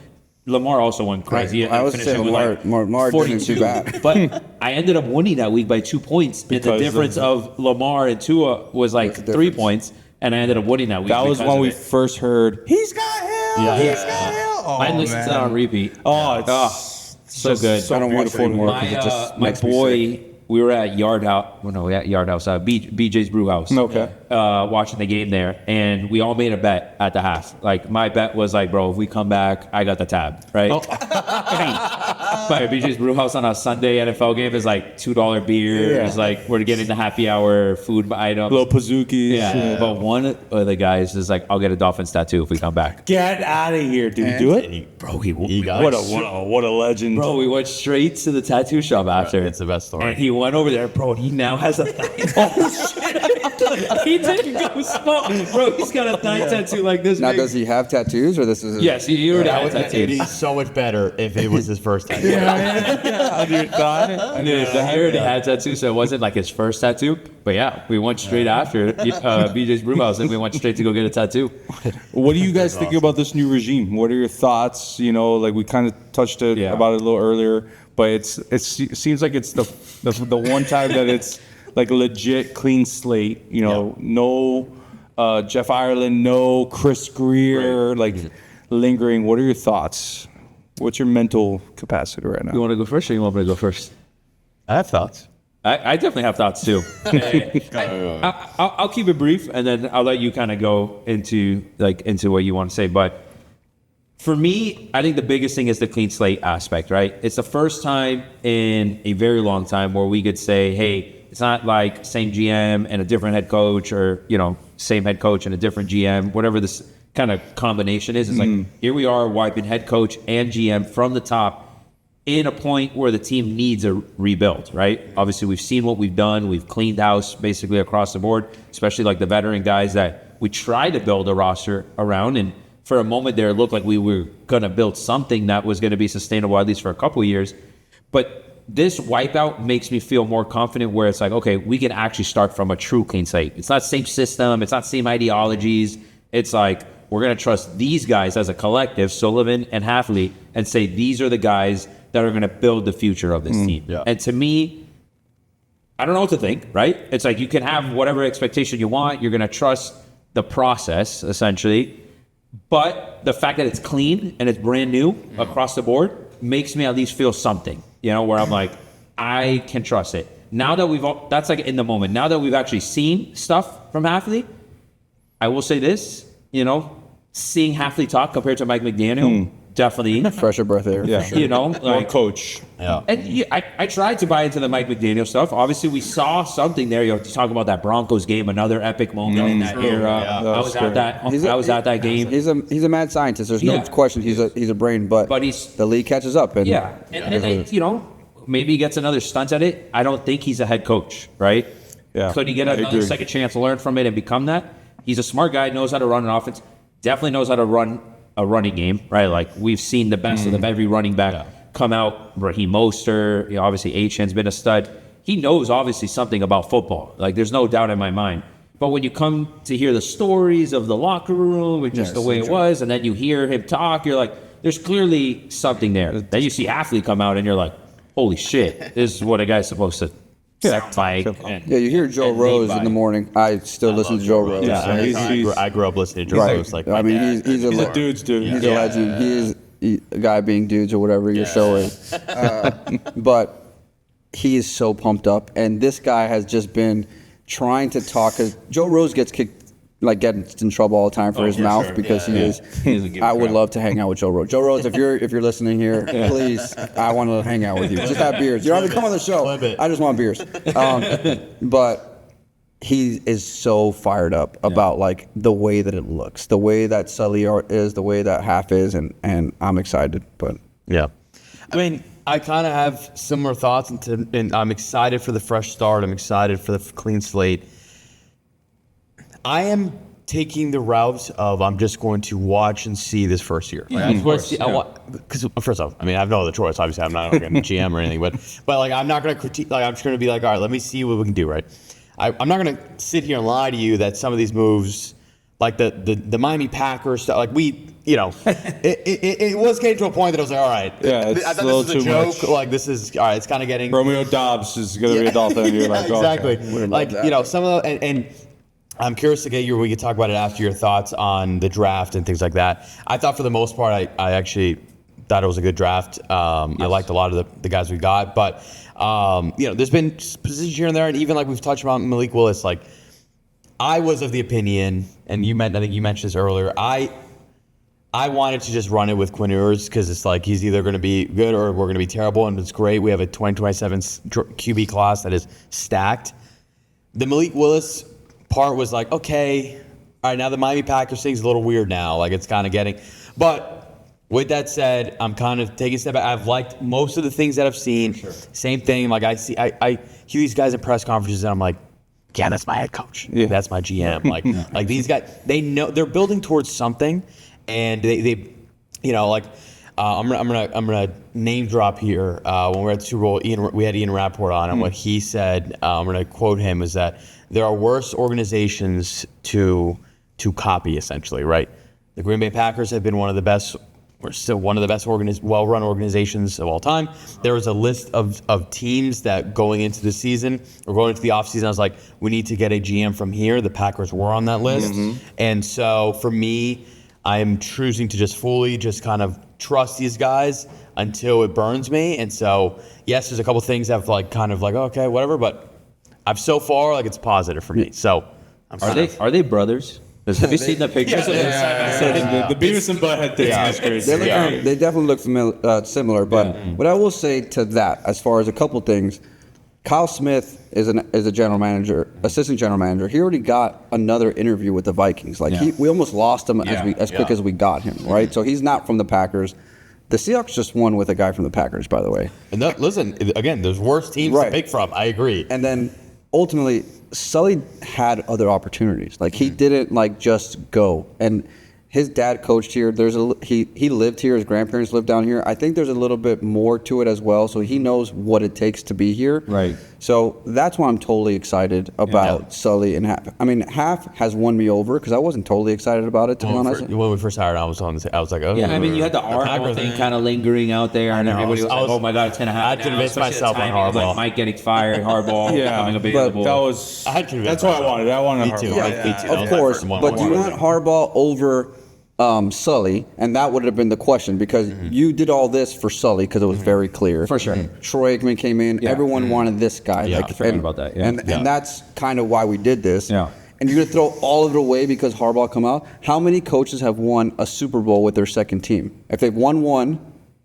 S1: Lamar also went crazy.
S3: I was
S1: Finished
S3: saying
S1: with,
S3: Lamar didn't do bad.
S1: But I ended up winning that week by 2 points. And the
S2: Because
S1: difference of Lamar and Tua was like
S3: the
S1: 3
S3: difference.
S1: points. And I ended up winning that week.
S2: That was
S1: because
S2: when
S1: of
S2: we
S1: it.
S2: first heard, he's got him. He's got him. Oh,
S1: I listened to that on repeat.
S2: Oh, it's
S1: So good.
S3: I don't watch it anymore
S1: My,
S3: because it just
S1: my
S3: makes me sick.
S1: boy, we were at Yard House. Well, no, at Yard House, BJ's Brew House.
S2: Okay.
S1: Watching the game there, and we all made a bet at the half. Like my bet was like, bro, if we come back, I got the tab, right? But BJ's Brew House on a Sunday NFL game is like $2 beer. It's like we're getting the happy hour food items.
S2: Little Pazookies.
S1: Yeah. But one of the guys is like, I'll get a Dolphins tattoo if we come back.
S2: Get out of here. Did you do it?
S1: Bro,
S4: He got
S2: What
S4: it.
S2: a legend.
S1: Bro, we went straight to the tattoo shop after.
S4: It's the best story.
S1: And he went over there, bro. He now has a thigh. Oh shit! He didn't go small, bro. He's got a thigh tattoo like this.
S3: Now,
S1: big.
S3: does he have tattoos or this is?
S1: Yes, he already had
S4: It'd
S1: tattoos.
S4: be so much better if it was his first time.
S2: On your thigh?
S1: He already had tattoos, so it wasn't like his first tattoo. But yeah, we went straight after BJ's Brewhouse, and we went straight to go get a tattoo.
S2: What do you guys think about this new regime? What are your thoughts? Like we kind of touched about it a little earlier, but it seems like it's the one time that it's like a legit clean slate. No Jeff Ireland, no Chris Greer, lingering. What are your thoughts? What's your mental capacity right
S1: You
S2: now?
S1: want to go first, or you want me to go first?
S4: I have thoughts.
S1: I definitely have thoughts too. I'll keep it brief, and then I'll let you kind of go into what you want to say. But for me, I think the biggest thing is the clean slate aspect, right? It's the first time in a very long time where we could say, hey, it's not like same GM and a different head coach, or same head coach and a different GM, whatever this kind of combination is. It's like here we are wiping head coach and GM from the top in a point where the team needs a rebuild, right? Obviously, we've seen what we've done. We've cleaned house basically across the board, especially like the veteran guys that we tried to build a roster around. And for a moment there, it looked like we were going to build something that was going to be sustainable, at least for a couple of years. But this wipeout makes me feel more confident where it's like, okay, we can actually start from a true clean slate. It's not same system. It's not same ideologies. It's like, we're going to trust these guys as a collective, Sullivan and Hafley, and say these are the guys that are going to build the future of this team.
S4: Yeah.
S1: And to me, I don't know what to think, right? It's like you can have whatever expectation you want. You're going to trust the process, essentially. But the fact that it's clean and it's brand new across the board makes me at least feel something, where I'm like, I can trust it. Now that that's like in the moment. Now that we've actually seen stuff from Hafley, I will say this, seeing Hafley talk compared to Mike McDaniel, definitely.
S3: Fresher breath air.
S2: Yeah.
S1: Like,
S2: coach.
S4: Yeah.
S1: and I tried to buy into the Mike McDaniel stuff. Obviously, we saw something there. To talk about that Broncos game, another epic moment in that era.
S4: Yeah.
S1: I was at that. I was at that game.
S3: He's a mad scientist. There's no
S1: Yeah.
S3: question. He's a brain, but
S1: But he's
S3: the league catches up. And
S1: and maybe he gets another stunt at it. I don't think he's a head coach, right?
S2: Yeah,
S1: Could he get
S2: I
S1: another
S2: agree.
S1: second chance to learn from it and become that? He's a smart guy, knows how to run an offense, definitely knows how to run a running game, right? Like we've seen the best of every running back come out. Raheem Mostert, obviously Achan's been a stud. He knows obviously something about football. Like there's no doubt in my mind. But when you come to hear the stories of the locker room and just the way it was, and then you hear him talk, you're like, there's clearly something there. Then you see Hafley come out and you're like, holy shit, this is what a guy's supposed to sound like.
S3: Yeah, you hear Joe
S1: and
S3: Rose
S1: lead
S3: in the
S1: by.
S3: morning. I still listen to Joe Rose.
S2: Yeah,
S3: so
S2: he's-
S4: I grew up listening to Joe
S3: right.
S4: Rose. Like,
S3: I mean, he's
S2: He's a dude's dude.
S3: He's a legend. He is a guy being dudes or whatever your show is. But he is so pumped up, and this guy has just been trying to talk. Because Joe Rose gets gets in trouble all the time for his mouth because he is. I would love to hang out with Joe Rose. Joe Rose, if you're listening here, please, I want to hang out with you. Just have beers. You don't have to come on the show. I just want beers. But he is so fired up about like the way that it looks, the way that Sully is, the way that Half is, and I'm excited. But
S4: yeah. I mean, I kind of have similar thoughts, and I'm excited for the fresh start. I'm excited for the clean slate. I am taking the route of I'm just going to watch and see this first year. Because first off, I mean, I have no other choice. Obviously, I'm not going to be GM or anything, but like I'm not going to critique. Like I'm just going to be like, all right, let me see what we can do. Right? I'm not going to sit here and lie to you that some of these moves, like the Miami Packers stuff, like it was getting to a point that I was like, all right,
S2: Yeah, it's
S4: I thought
S2: a little
S4: this was a
S2: too
S4: joke.
S2: much.
S4: Like this is all right. It's kind of getting
S2: Romeo Dobbs is going to be a Dolphin. You're like,
S4: exactly.
S2: okay.
S4: Like some of the and I'm curious to get we could talk about it after your thoughts on the draft and things like that. I thought for the most part, I actually thought it was a good draft. I liked a lot of the guys we got, but there's been positions here and there, and even like we've touched on Malik Willis. Like I was of the opinion, and I think you mentioned this earlier. I wanted to just run it with Quinn Ewers because it's like he's either going to be good or we're going to be terrible, and it's great. We have a 2027 QB class that is stacked. The Malik Willis part was like, okay, all right, now the Miami Packers thing's a little weird now. Like it's kind of getting, but with that said, I'm kind of taking a step back. I've liked most of the things that I've seen. Sure. Same thing. Like I hear these guys at press conferences and I'm like, yeah, that's my head coach. Yeah. That's my GM. Like, like these guys, they know they're building towards something, and they I'm gonna name drop here. When we were at the Super Bowl, we had Ian Rappaport on, and what he said, I'm gonna quote him, is that there are worse organizations to copy, essentially, right? The Green Bay Packers have been one of the best. We're still one of the best well-run organizations of all time. There was a list of teams that going into the season or going into the offseason, I was like, we need to get a GM from here. The Packers were on that list. And so for me, I'm choosing to just fully just kind of trust these guys until it burns me. And so, yes, there's a couple things that have like kind of like, okay, whatever, but I've so far, like it's positive for me. So
S1: Are they brothers? Have you seen the pictures of this?
S2: The Beavis and Butthead thing is crazy.
S3: they definitely look similar. But what I will say to that, as far as a couple things, Kyle Smith is a general manager, assistant general manager. He already got another interview with the Vikings. Like we almost lost him as quick as we got him, right? So he's not from the Packers. The Seahawks just won with a guy from the Packers, by the way.
S4: And listen, again, there's worse teams to pick from. I agree.
S3: And then ultimately, Sully had other opportunities. Like he didn't like just go. And his dad coached here. He lived here. His grandparents lived down here. I think there's a little bit more to it as well. So he knows what it takes to be here.
S1: Right.
S3: So that's why I'm totally excited about Sully and Half. I mean, Half has won me over because I wasn't totally excited about it, to be honest.
S4: When we first hired, I was like, oh.
S1: Yeah, I mean, you had the Harbaugh thing kind of lingering out there, and everybody was like, oh my God, it's going to happen.
S4: I convinced myself on Harbaugh.
S1: Like Mike getting fired, Harbaugh becoming available.
S2: That was.
S4: I had convinced
S2: That's what I wanted. I wanted
S4: Me too.
S2: Harbaugh.
S4: Me too.
S3: Of course, but do you want Harbaugh over Sully? And that would have been the question, because you did all this for Sully because it was very clear.
S1: For sure.
S3: Troy Aikman came in. Everyone wanted this guy.
S1: I forgot about that. Yeah.
S3: And that's kind of why we did this.
S1: Yeah.
S3: And you're going to throw all of it away because Harbaugh come out? How many coaches have won a Super Bowl with their second team? If they've won one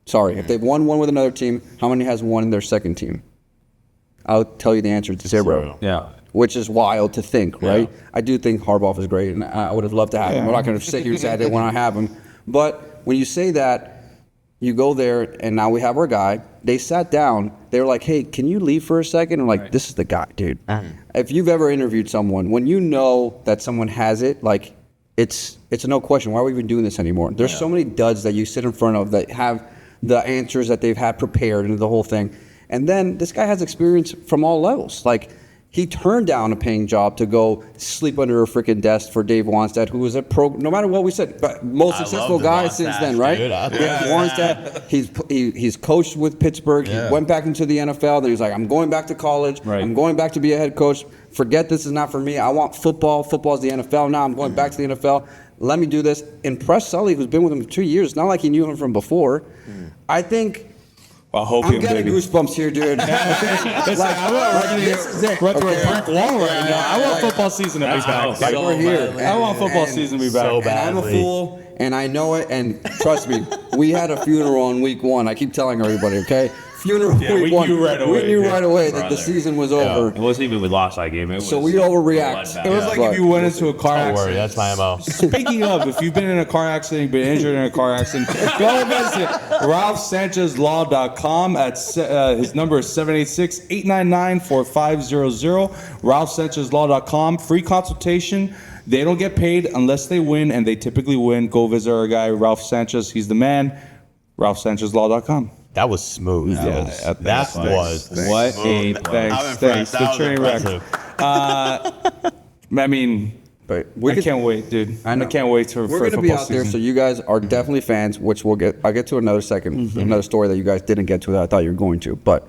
S3: with another team, how many has one in their second team? I'll tell you the answer. It's 0.
S1: Yeah.
S3: Which is wild to think, right? I do think Harbaugh is great, and I would have loved to have him. We're not going to sit here and say I didn't want to have him. But when you say that, You go there, and now we have our guy. They sat down. They were like, hey, can you leave for a second? I'm like, this is the guy, dude. If you've ever interviewed someone, when you know that someone has it, like, it's a no question. Why are we even doing this anymore? There's so many duds that you sit in front of that have the answers that they've had prepared and the whole thing. And then this guy has experience from all levels. Like, he turned down a paying job to go sleep under a freaking desk for Dave Wanstead, who was no matter what we said, but most successful guy since then, right? Wanstead, he's coached with Pittsburgh. He went back into the NFL. Then he's like, I'm going back to college.
S1: Right.
S3: I'm going back to be a head coach. Forget this is not for me. I want football. Football's the NFL now. I'm going back to the NFL. Let me do this. Impress Sully, who's been with him for 2 years. It's not like he knew him from before. I think...
S2: I hope
S3: I'm getting goosebumps here, dude.
S2: This is it. We're at a brick wall right now. I want football season to be back.
S3: Like, we're here.
S2: I want football season to be back.
S4: So
S3: And I'm a
S4: badly.
S3: fool, and I know it. And trust me, we had a funeral on week 1. I keep telling everybody, okay? Funeral
S2: we
S3: week 1.
S2: knew right away,
S3: We knew
S2: yeah.
S3: right away that the season was over.
S1: It wasn't even we lost that game. It was
S3: So we overreact.
S2: It was like if you went into a car
S4: Don't
S2: accident.
S4: worry, that's my MO.
S2: Speaking of, if you've been in a car accident, you've been injured in a car accident, go visit RalphSanchezLaw.com. His number is 786-899-4500. RalphSanchezLaw.com. Free consultation. They don't get paid unless they win, and they typically win. Go visit our guy, Ralph Sanchez. He's the man. RalphSanchezLaw.com.
S4: That was smooth. That was
S1: What a
S2: Thanks. The train wreck. I mean,
S3: But
S2: I can't wait, dude. I
S3: know.
S2: can't wait for
S3: We're going to
S2: football
S3: be out there,
S2: season.
S3: so you guys are definitely fans, which I'll get to another second, another story that you guys didn't get to that I thought you were going to. But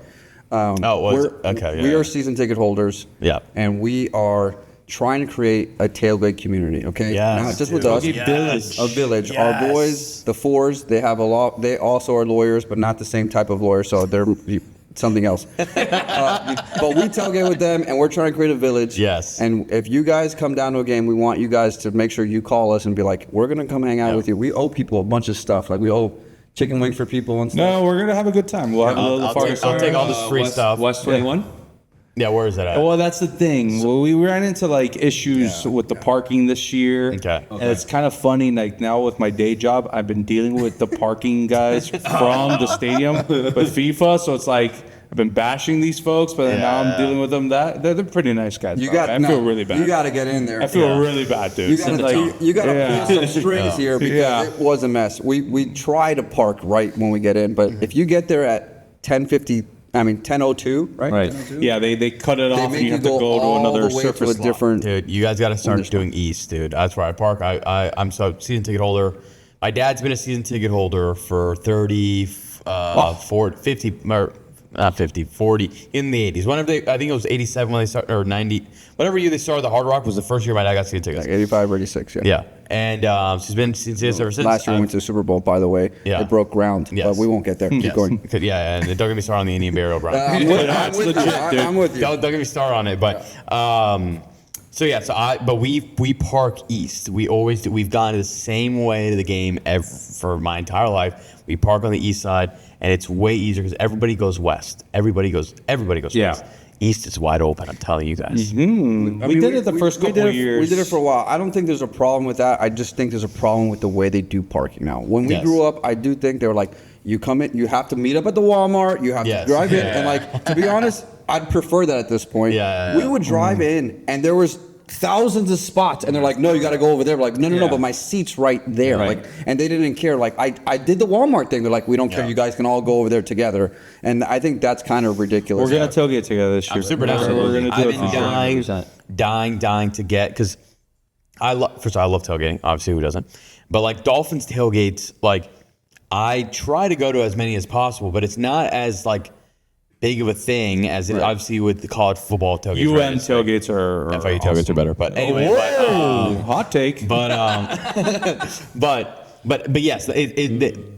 S3: we are season ticket holders.
S4: Yeah.
S3: And we are trying to create a tailgate community, okay?
S4: Yes,
S3: Not just with
S4: dude.
S3: us.
S4: Yes.
S3: A village.
S4: Yes.
S3: Our boys, the fours, they have a law. They also are lawyers, but not the same type of lawyer, so they're something else. But we tailgate with them, and we're trying to create a village.
S4: Yes.
S3: And if you guys come down to a game, we want you guys to make sure you call us and be like, we're going to come hang out with you. We owe people a bunch of stuff. Like, we owe chicken wings for people and stuff.
S2: No, we're gonna have a good time. We'll have a little
S4: I'll take all this free stuff.
S1: West 21?
S4: Yeah, where is that at?
S2: Well, that's the thing. Well, we ran into like issues with the parking this year.
S4: Okay.
S2: And it's kind of funny. Like now with my day job, I've been dealing with the parking guys from the stadium with FIFA. So it's like I've been bashing these folks, but now I'm dealing with them. They're pretty nice guys.
S3: You
S2: bro.
S3: got.
S2: I
S3: no,
S2: feel really bad.
S3: You got to get in there.
S2: I feel really bad, dude.
S3: You got to pull some strings here because it was a mess. We try to park right when we get in, but if you get there at 10:02, right?
S1: Right.
S3: 10:02?
S2: Yeah, they cut it
S3: They
S2: off
S3: make
S2: and you
S3: you
S2: have to
S3: go
S2: go to
S3: all
S2: another
S3: the way
S2: surface
S3: to a
S2: lot.
S3: different.
S4: Dude, you guys got to start doing East, dude. That's where I park. I'm so season ticket holder. My dad's been a season ticket holder for 30, 40, 50, or not 50, 40 in the 80s. Whenever I think it was 87 when they started, or 90, whatever year they started the Hard Rock was the first year my dad got season tickets.
S3: Like 85 or 86, yeah.
S4: Yeah, and she's been since ever since.
S3: Last year we went to the Super Bowl, by the way.
S4: Yeah.
S3: It broke ground,
S4: Yes.
S3: but we won't get there. Keep
S4: Yes.
S3: going.
S4: Yeah, and don't get me started on the Indian burial ground.
S3: I'm with you. I'm with you.
S4: Don't get me started on it, but so yeah, but we park east. We always do. We've gone the same way to the game for my entire life. We park on the east side, and it's way easier because everybody goes west. Everybody goes
S1: Yeah.
S4: west. East is wide open. I'm telling you guys.
S2: We did it the first couple of years.
S3: We did it for a while. I don't think there's a problem with that. I just think there's a problem with the way they do parking now. When we
S4: Yes.
S3: grew up, I do think they were like, you come in, you have to meet up at the Walmart, you have
S4: Yes.
S3: to drive in.
S4: Yeah.
S3: And like, to be honest, I'd prefer that at this point.
S4: Yeah.
S3: We would drive in and there was thousands of spots and they're like, no, you got to go over there. We're like, no, but my seat's right there.
S1: Right.
S3: Like, and they didn't care. Like I did the Walmart thing. They're like, we don't care.
S4: Yeah.
S3: You guys can all go over there together. And I think that's kind of ridiculous.
S2: We're gonna tailgate together this year.
S4: I'm super down.
S2: We're gonna do
S4: I've
S2: it
S4: been
S2: for sure.
S4: dying to get because first of all, I love tailgating. Obviously, who doesn't? But like Dolphins tailgates, like I try to go to as many as possible, but it's not as like big of a thing as it obviously with the college football tailgates.
S2: UN tailgates are
S4: FIU tailgates are better, but anyway.
S2: Hot take.
S4: But yes,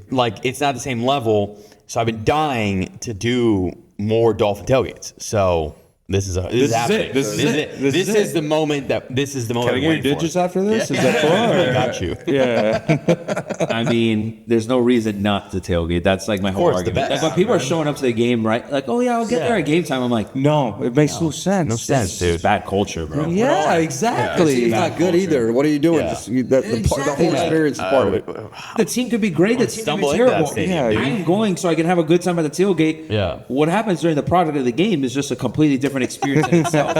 S4: like it's not the same level. So I've been dying to do more Dolphin tailgates. So This is
S2: is
S4: happening.
S2: it. This is it.
S4: This is the moment that. This is the moment.
S2: Can I get your
S4: I'm waiting
S2: digits
S4: for.
S2: after this?
S4: Yeah.
S2: Is that fun?
S4: I got you.
S2: Yeah.
S1: I mean, there's no reason not to tailgate. That's like my whole
S4: course, the
S1: argument.
S4: best.
S1: Like when people are showing up to the game, right? Like, oh yeah, I'll get there at game time. I'm like,
S2: No, it makes no sense.
S4: No sense,
S1: it's
S4: dude.
S1: bad culture, bro.
S2: Yeah,
S3: It's
S2: exactly.
S3: not good either. What are you doing?
S4: Yeah.
S3: Just the whole experience is part of it.
S1: The team could be great. The team could
S4: stumble
S1: be
S4: into that
S1: terrible.
S4: stadium,
S2: dude.
S1: I'm going so I can have a good time at the tailgate.
S4: Yeah.
S1: What happens during the product of the game is just a completely different experience in itself.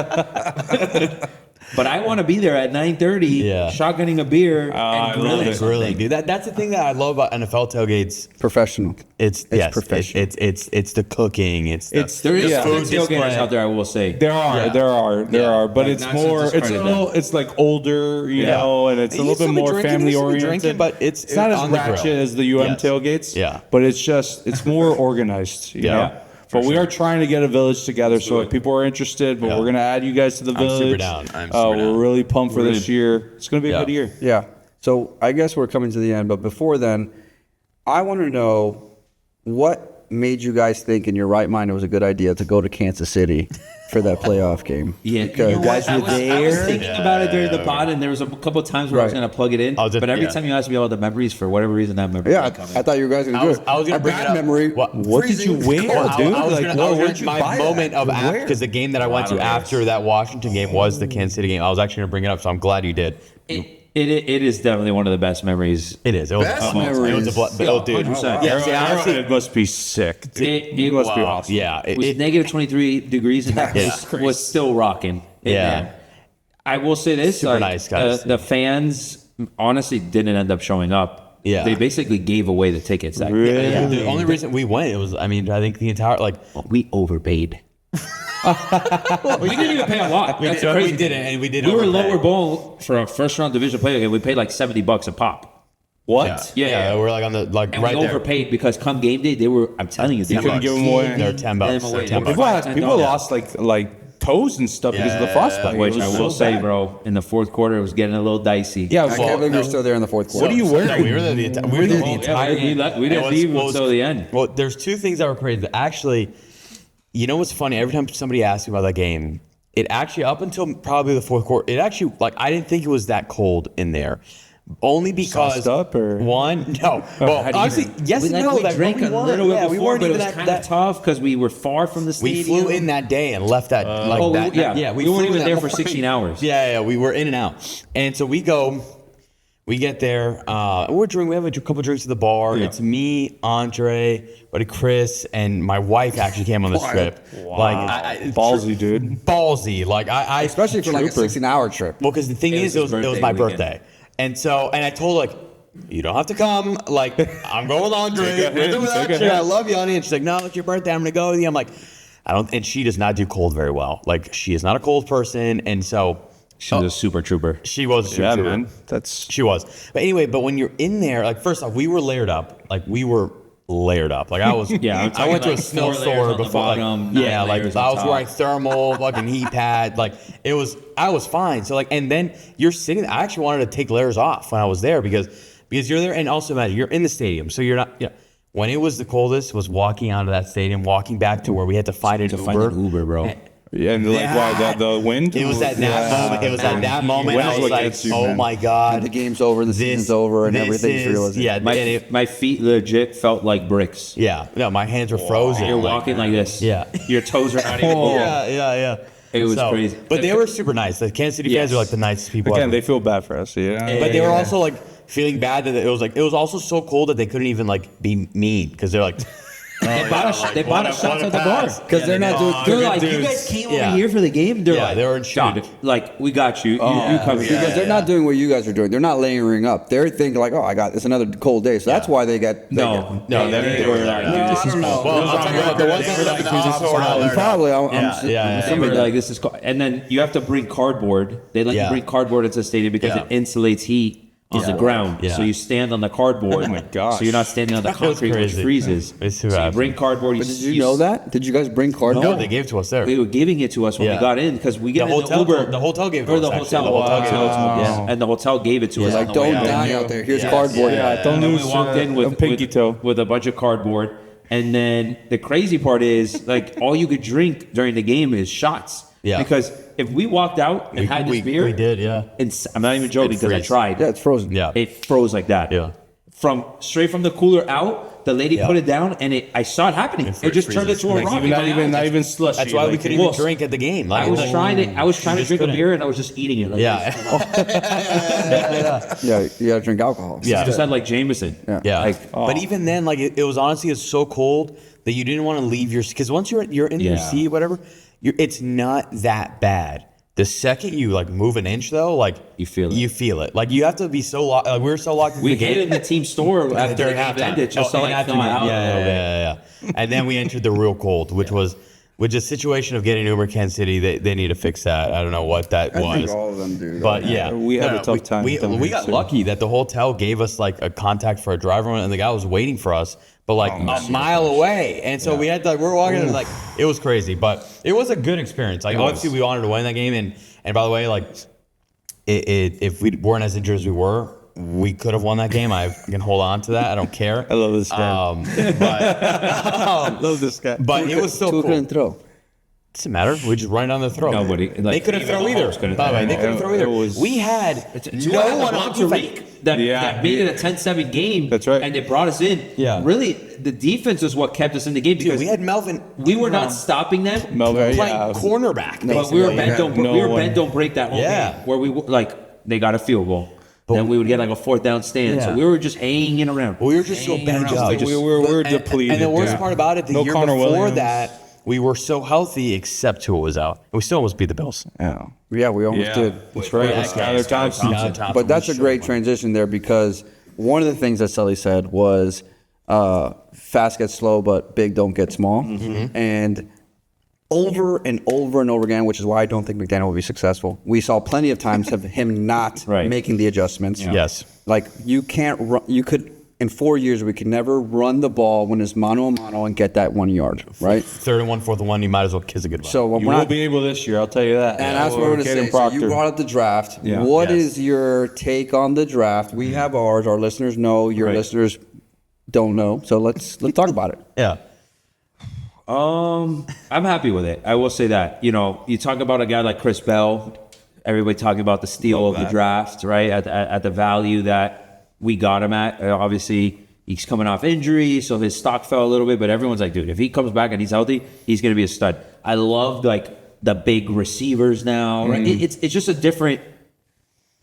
S1: But I want to be there at 9:30,
S4: Yeah.
S1: shotgunning a beer
S2: I
S1: and
S2: love
S1: grilling
S2: it.
S1: something.
S4: Grilling, dude. That's the thing that I love about NFL tailgates.
S3: Professional.
S4: It's
S3: professional.
S4: It's the cooking. It's
S2: There
S1: There is
S2: Yeah.
S1: good
S4: Food
S1: tailgaters
S4: display.
S1: out there, I will say.
S2: There are, but
S1: Like,
S2: it's
S1: not
S2: more.
S1: to
S2: It's a
S1: discredit
S2: little. It's like older, you
S4: Yeah.
S2: know, and it's a
S4: You
S2: little bit
S4: still be
S2: more
S4: drinking,
S2: family
S4: you still be
S2: oriented.
S4: drinking, but it's
S2: not as
S4: on the grill.
S2: ratchet as the UM
S4: Yes.
S2: tailgates.
S4: Yeah.
S2: but it's more organized. You
S4: Yeah.
S2: know?
S4: Yeah,
S2: But we are trying to get a village together, so if people are interested, but
S4: Yeah.
S2: we're gonna add you guys to the
S4: I'm super
S2: village.
S4: down. I'm super
S2: We're
S4: down.
S2: really pumped for this year. It's gonna be a
S4: Yeah.
S2: good year.
S3: Yeah. So I guess we're coming to the end, but before then, I want to know what made you guys think in your right mind it was a good idea to go to Kansas City for that playoff game.
S1: Yeah,
S3: Because
S1: you know what? I was thinking about it during the
S4: Yeah.
S1: pod, and there was a couple of times where I was
S3: Right.
S1: going to plug it in.
S4: I was just-
S1: But every
S4: yeah.
S1: time you ask me about the memories, for whatever reason, that memory
S3: Yeah,
S1: didn't come in.
S3: I thought you guys were
S4: I
S3: going
S4: was
S3: to
S4: gonna bring it up.
S3: memory.
S2: What did you
S3: freezing
S2: wear,
S3: cold.
S2: dude?
S4: I was
S2: Like,
S4: gonna,
S2: where'd you
S4: my
S2: buy
S4: moment
S2: that?
S4: of after
S2: Where?
S4: because the game that I went to after that Washington game was the Kansas City game. I was actually gonna bring it up, so I'm glad you did.
S1: It is definitely one of the best memories.
S4: It is. It was.
S3: Best
S4: It was a
S3: memories.
S4: oh, dude.
S1: 100%.
S4: Yeah. See, honestly,
S2: It must be sick.
S1: It
S2: must be
S1: wow.
S2: awesome.
S4: yeah.
S1: It was negative 23 degrees, and that was still rocking.
S4: Yeah.
S1: Man. I will say this:
S4: Super nice, guys.
S1: The fans honestly didn't end up showing up.
S4: Yeah.
S1: They basically gave away the tickets. That
S2: Really?
S4: Yeah, the only reason we went, it was. I mean, I think the entire like
S1: we overpaid. We didn't even pay a lot. That's the crazy
S4: we
S1: thing.
S4: didn't, and we did.
S1: We were
S4: overpay.
S1: lower bowl for a first round division play game. We paid like $70 a pop.
S2: What?
S1: Yeah.
S4: we're like on the like
S1: And
S4: right
S1: we
S4: there.
S1: overpaid because come game day, they were. I'm telling you, they
S2: couldn't
S1: were
S2: give 'em away.
S4: They're $10.
S1: Them
S4: They're
S1: away.
S4: $10.
S2: People lost like toes and stuff because of the frostbite.
S1: Which
S2: It
S1: I
S2: was
S1: will
S2: so
S1: say,
S2: bad.
S1: bro, in the fourth quarter, it was getting a little dicey.
S2: Yeah,
S3: I can't believe you're still there in the fourth quarter.
S2: What are you wearing?
S4: No, we were there the entire. We were there the
S1: Yeah,
S4: entire
S1: we
S4: game.
S1: didn't
S4: And
S1: leave
S4: what's-
S1: until the end.
S4: Well, there's two things that were crazy. Actually, you know what's funny? Every time somebody asks me about that game, it actually up until probably the fourth quarter, it actually like I didn't think it was that cold in there. Only because
S2: Sauced up, or?
S4: one, no. Well, honestly, yes and no.
S1: We
S4: Like,
S1: drank
S4: we
S1: a
S4: weren't-
S1: little bit
S4: yeah, we
S1: before,
S4: weren't
S1: but it
S4: even
S1: was
S4: that.
S1: kind of tough because we were far from the
S4: We
S1: stadium.
S4: flew in that day and left that like that.
S1: yeah. We
S4: flew
S1: weren't even
S4: that
S1: there for
S4: morning.
S1: 16 hours.
S4: Yeah, we were in and out, and so we go. We get there. We're drinking. We have a couple drinks at the bar.
S1: Yeah.
S4: It's me, Andre, buddy Chris, and my wife actually came on this trip. Like
S2: Ballsy, dude.
S4: ballsy. Like I
S3: Especially for like a 16-hour trip.
S4: well, because the thing is,
S1: was
S4: it
S1: his
S4: was my
S1: birthday
S4: birthday, and I told her, like, you don't have to come. Like, I'm going with Andre. We're doing that shit. I love you, honey. And she's like, no, it's your birthday. I'm gonna go with you. I'm like, I don't. And she does not do cold very well. Like, she is not a cold person, and so
S1: She was a super trooper.
S4: she was. a super
S2: Yeah,
S4: trooper.
S2: man. That's
S4: She was. But anyway, but when you're in there, like, first off, we were layered up. Like, we were layered up. Like, I was.
S1: Yeah, I'm
S4: I
S1: talking
S4: went to a
S1: like 4
S4: snowstorm
S1: layers on the
S4: before.
S1: bottom,
S4: Like,
S1: 9
S4: yeah, like
S1: layers
S4: I
S1: on
S4: was
S1: top.
S4: wearing thermal, fucking heat pad. Like, it was. I was fine. So like, and then you're sitting. I actually wanted to take layers off when I was there because you're there, and also imagine you're in the stadium, so you're not. Yeah. When it was the coldest, was walking out of that stadium, walking back to where we had to find an Uber.
S1: Find an Uber, bro.
S2: yeah, and like why the wind?
S4: It was at that moment. It was at that moment.
S2: When
S4: I
S2: is
S4: was
S2: what
S4: like,
S2: gets you,
S4: "Oh
S2: man?
S4: my god,
S3: The game's over, the season's over, and everything's realized.
S4: Yeah,
S1: My feet legit felt like bricks.
S4: yeah. No, my hands were frozen.
S1: You're
S4: Like,
S1: walking like this.
S4: Yeah.
S1: Your toes are not even.
S4: yeah.
S1: It was crazy.
S4: But they were super nice. The Kansas City fans
S1: Yes.
S4: are like the nicest people
S2: Again,
S4: ever.
S2: they feel bad for us. Yeah.
S4: But they were also like feeling bad that it was also so cold that they couldn't even like be mean because they're like.
S1: They bought us shots at the bar.
S3: Because they're not doing.
S1: They're like, you
S2: dudes.
S1: guys came
S4: Yeah.
S1: over here for the game? They're
S4: Yeah,
S1: like,
S4: they were in shock.
S1: dude, like, we got you. You covered
S3: Because they're not doing what you guys are doing. They're not layering up. They're thinking like, oh, it's another cold day. So that's why they get.
S1: No,
S4: they were like,
S3: No, I don't know.
S4: Well, I'll tell you what, the ones that were up in the office
S3: Probably.
S1: Somebody like this is, and then you have to bring cardboard. They let
S4: Yeah.
S1: you bring cardboard into the stadium because
S4: Yeah.
S1: it insulates heat on the ground.
S4: Yeah.
S1: So you stand on the cardboard.
S2: Oh my gosh.
S1: So you're not standing on the concrete, which
S4: crazy.
S1: freezes.
S4: It's
S1: So you
S4: awesome.
S1: bring cardboard.
S3: But did you know that? Did you guys bring cardboard?
S4: No, they gave it to us there.
S1: They were giving it to us when
S4: Yeah.
S1: we got in because we get
S4: The
S1: in
S4: hotel-
S1: the Uber.
S4: the hotel gave it to
S1: or
S4: us,
S1: the
S4: actually.
S1: hotel.
S4: The hotel gave it to us.
S1: Yes, and the hotel gave it to us.
S3: Like,
S1: on the way
S3: don't
S1: out.
S3: die out there. Here's cardboard.
S2: Yeah, don't
S1: And then
S2: lose
S1: we walked in
S2: a
S1: with
S2: pinky toe.
S1: with a bunch of cardboard. And then the crazy part is, like, all you could drink during the game is shots.
S4: Yeah.
S1: Because if we walked out and had this beer,
S4: we did, yeah.
S1: I'm not even joking because I tried.
S3: Yeah, it's frozen.
S4: Yeah.
S1: It froze like that.
S4: Yeah.
S1: Straight from the cooler out, the lady put it down, and I saw it happening. It just turned into a rock.
S2: Not even slushy.
S4: That's why we
S2: like,
S4: couldn't even drink at the game. Like,
S1: I was trying to drink a
S4: couldn't.
S1: beer, and I was just eating it. Like,
S4: Yeah.
S3: Yeah, you gotta drink alcohol.
S4: Yeah.
S1: just had like Jameson.
S4: Yeah.
S1: Like,
S4: But even then, like it was honestly it's so cold that you didn't want to leave your because once you're in your
S1: Yeah.
S4: seat, whatever, it's not that bad. The second you like move an inch though, like
S1: You feel it.
S4: You feel it. Like you have to be so locked. Like, we were so locked.
S1: we
S4: in the
S1: hid
S4: game.
S1: in the team store after
S4: During
S1: the half
S4: halftime.
S1: ended, just
S4: Oh,
S1: so
S4: and
S1: like
S4: after
S1: come
S4: the-
S1: out.
S4: yeah. And then we entered the real cold, which was a situation of getting Uber Kansas City. They need to fix that. I don't know what that
S3: I think
S4: was.
S3: all of them do.
S4: But yeah,
S2: We had a tough time
S4: We,
S2: with them
S4: we
S2: here,
S4: got
S2: too.
S4: lucky that the hotel gave us like a contact for a driver, and the guy was waiting for us, but like a mile away. And so we had to, like, we're walking, and like it was crazy, but it was a good experience. Like obviously we wanted to win that game, and by the way, like if we weren't as injured as we were, we could have won that game. I can hold on to that. I don't care.
S2: I love this guy.
S4: But
S2: Love this guy.
S4: but it was so
S3: Two
S4: cool.
S3: couldn't throw.
S4: Doesn't matter. We just run it down their throat.
S1: Nobody-
S4: They
S1: like,
S4: couldn't
S1: even
S4: throw
S1: the
S4: either.
S1: Hawks couldn't
S4: By the way, they
S1: throw.
S4: couldn't throw either.
S2: It was-
S4: We had no one on defense.
S1: that
S2: Yeah.
S1: made it a 10-7 game.
S2: That's right.
S1: And they brought us in.
S4: Yeah.
S1: Really, the defense is what kept us in the game
S4: Dude,
S1: because
S4: we had Melvin.
S1: we were not stopping them.
S2: Melvin,
S4: playing
S2: yeah.
S4: cornerback.
S1: But we were
S4: basically.
S1: bent don't
S2: No
S1: we were
S2: one.
S1: bent don't break that whole
S4: Yeah.
S1: game where we like they got a field goal. Then we would get like a 4th down stand.
S4: Yeah.
S1: So we were just hanging around.
S4: We were just so
S1: Hanging
S4: banged
S1: around.
S4: up.
S1: We just-
S2: We're depleted.
S4: And the worst
S2: yeah.
S4: part about it, the
S2: No
S4: year
S2: Connor
S4: before
S2: Williams.
S4: that, we were so healthy except Tua was out. And we still almost beat the Bills.
S2: Yeah.
S3: Yeah, we almost
S2: Yeah.
S3: did.
S2: That's right.
S4: Yeah,
S2: Skylar Thompson.
S4: Skylar Thompson
S3: But that's a
S4: was
S3: great
S4: so-
S3: transition there because one of the things that Sully said was fast gets slow, but big don't get small. And over and over and over again, which is why I don't think McDaniel will be successful. We saw plenty of times of him not
S1: Right.
S3: making the adjustments.
S4: Yes.
S3: Like you can't run, you could, in 4 years, we could never run the ball when it's mano a mano and get that 1 yard, right?
S4: 3rd and 1, 4th and 1, you might as well kiss it goodbye.
S3: So when
S2: You
S3: we're
S2: will
S3: not,
S2: be able this year, I'll tell you that.
S3: and that's what we're going to say.
S2: Kadyn
S3: So
S2: Proctor.
S3: you brought up the draft.
S2: Yeah.
S3: What
S4: Yes.
S3: is your take on the draft? We have ours. Our listeners know. Your
S1: Right.
S3: listeners don't know. So let's talk about it.
S4: yeah.
S1: I'm happy with it. I will say that. You know, you talk about a guy like Chris Bell, everybody talking about the steal of the draft, right? At the value that we got him at. Obviously, he's coming off injury, so his stock fell a little bit, but everyone's like, dude, if he comes back and he's healthy, he's going to be a stud. I love like the big receivers now, right? It's just a different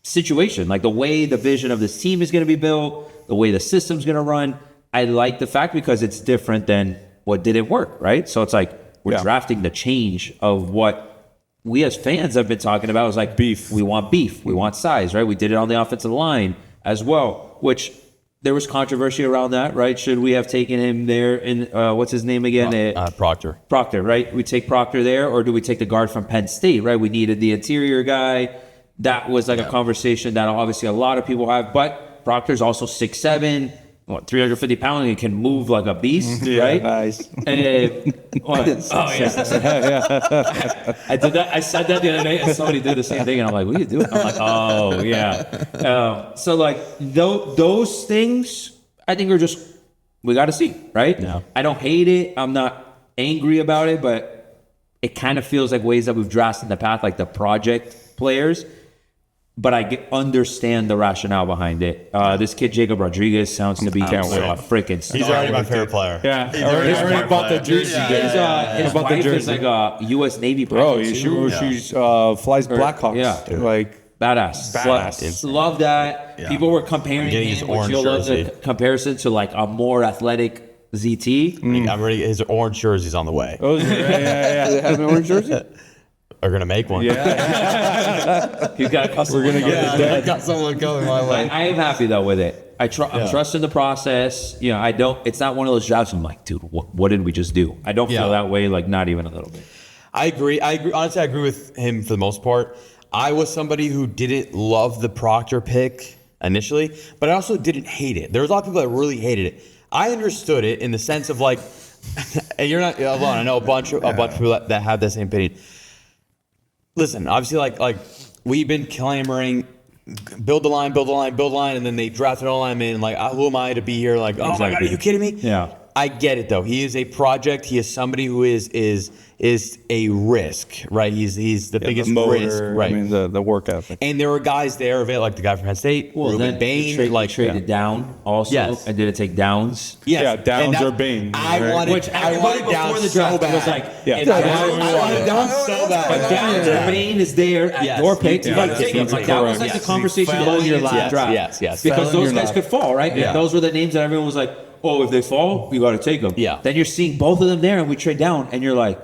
S1: situation. Like the way the vision of this team is going to be built, the way the system's going to run. I like the fact because it's different than what didn't work, right? So it's like we're
S2: Yeah.
S1: drafting the change of what we as fans have been talking about. Is like
S2: Beef.
S1: We want beef. We want size, right? We did it on the offensive line as well, which there was controversy around that, right? Should we have taken him there in what's his name again?
S4: Proctor.
S1: Proctor, right? We take Proctor there, or do we take the guard from Penn State, right? We needed the interior guy. That was like a conversation that obviously a lot of people have, but Proctor's also 6'7", 350 pounds, and can move like a beast, right?
S2: Nice.
S1: And, what? Oh, yeah. I did that. I said that the other day, and somebody did the same thing, and I'm like, what are you doing? I'm like, oh, yeah. So, like, those things, I think are just, we got to see, right?
S4: Yeah.
S1: I don't hate it. I'm not angry about it, but it kind of feels like ways that we've drafted in the past, like the project players. But I understand the rationale behind it. This kid, Jacob Rodriguez, sounds to be a freaking star.
S4: He's already my favorite player.
S2: Yeah. I already bought the jersey.
S1: His
S2: About the
S1: wife is
S2: jersey.
S1: like a U.S. Navy
S2: Bro,
S1: pilot,
S2: she
S1: too.
S2: flies Blackhawks.
S1: yeah.
S2: Like,
S1: Badass.
S2: Badass.
S1: Love that.
S4: Yeah.
S1: People were comparing
S4: getting
S1: him,
S4: his
S1: which
S4: orange
S1: you'll love the
S4: jersey.
S1: comparison to like a more athletic ZT.
S4: I'm ready. His orange jersey's on the way.
S2: oh, yeah.
S3: Do they have an orange jersey?
S4: Are gonna make one.
S1: He's got a custom.
S2: We're gonna get the
S4: I got someone coming my
S1: I am happy though with it. I'm trusting the process. You know, I don't. It's not one of those jobs. I'm like, dude, what did we just do? I don't
S4: Yeah.
S1: feel that way. Like, not even a little bit.
S4: I agree. Honestly, I agree with him for the most part. I was somebody who didn't love the Proctor pick initially, but I also didn't hate it. There was a lot of people that really hated it. I understood it in the sense of like, and you're not alone. I know a bunch of people that have that same opinion. Listen, obviously, like we've been clamoring, build the line, and then they drafted all linemen. Like, who am I to be here? Like, oh my god, are you kidding me?
S1: Yeah.
S4: I get it though. He is a project. He is somebody who is a risk, right? He's the biggest risk, right?
S2: I mean, the work ethic.
S4: And there were guys there of it, like the guy from Penn State, Ruben Bain,
S1: traded down also,
S4: Yes.
S1: and didn't take Downs.
S4: Yes.
S2: Yeah, Downs
S4: And
S2: or Bain,
S4: I
S2: right?
S4: wanted,
S1: Which
S4: I
S1: everybody
S4: wanted
S1: before
S4: Downs
S1: the
S4: so
S1: draft
S4: bad.
S1: was like,
S2: Yeah.
S1: and
S4: I wanted Downs so bad.
S1: But Downs and Bain is there at
S4: Yes.
S1: your pick. You
S4: Yeah,
S1: got to
S4: that's
S1: take him.
S4: correct.
S1: Like that was like
S4: Yes.
S1: the conversation
S2: Fell
S1: going
S2: in
S1: your
S2: your
S1: last
S2: lap.
S1: draft.
S4: Yes.
S1: Because
S2: Fell in
S1: those
S2: your
S1: guys
S2: lap.
S1: could fall, right?
S4: Yeah.
S1: And those were the names that everyone was like, oh, if they fall, you got to take them.
S4: Yeah.
S1: Then you're seeing both of them there, and we trade down, and you're like,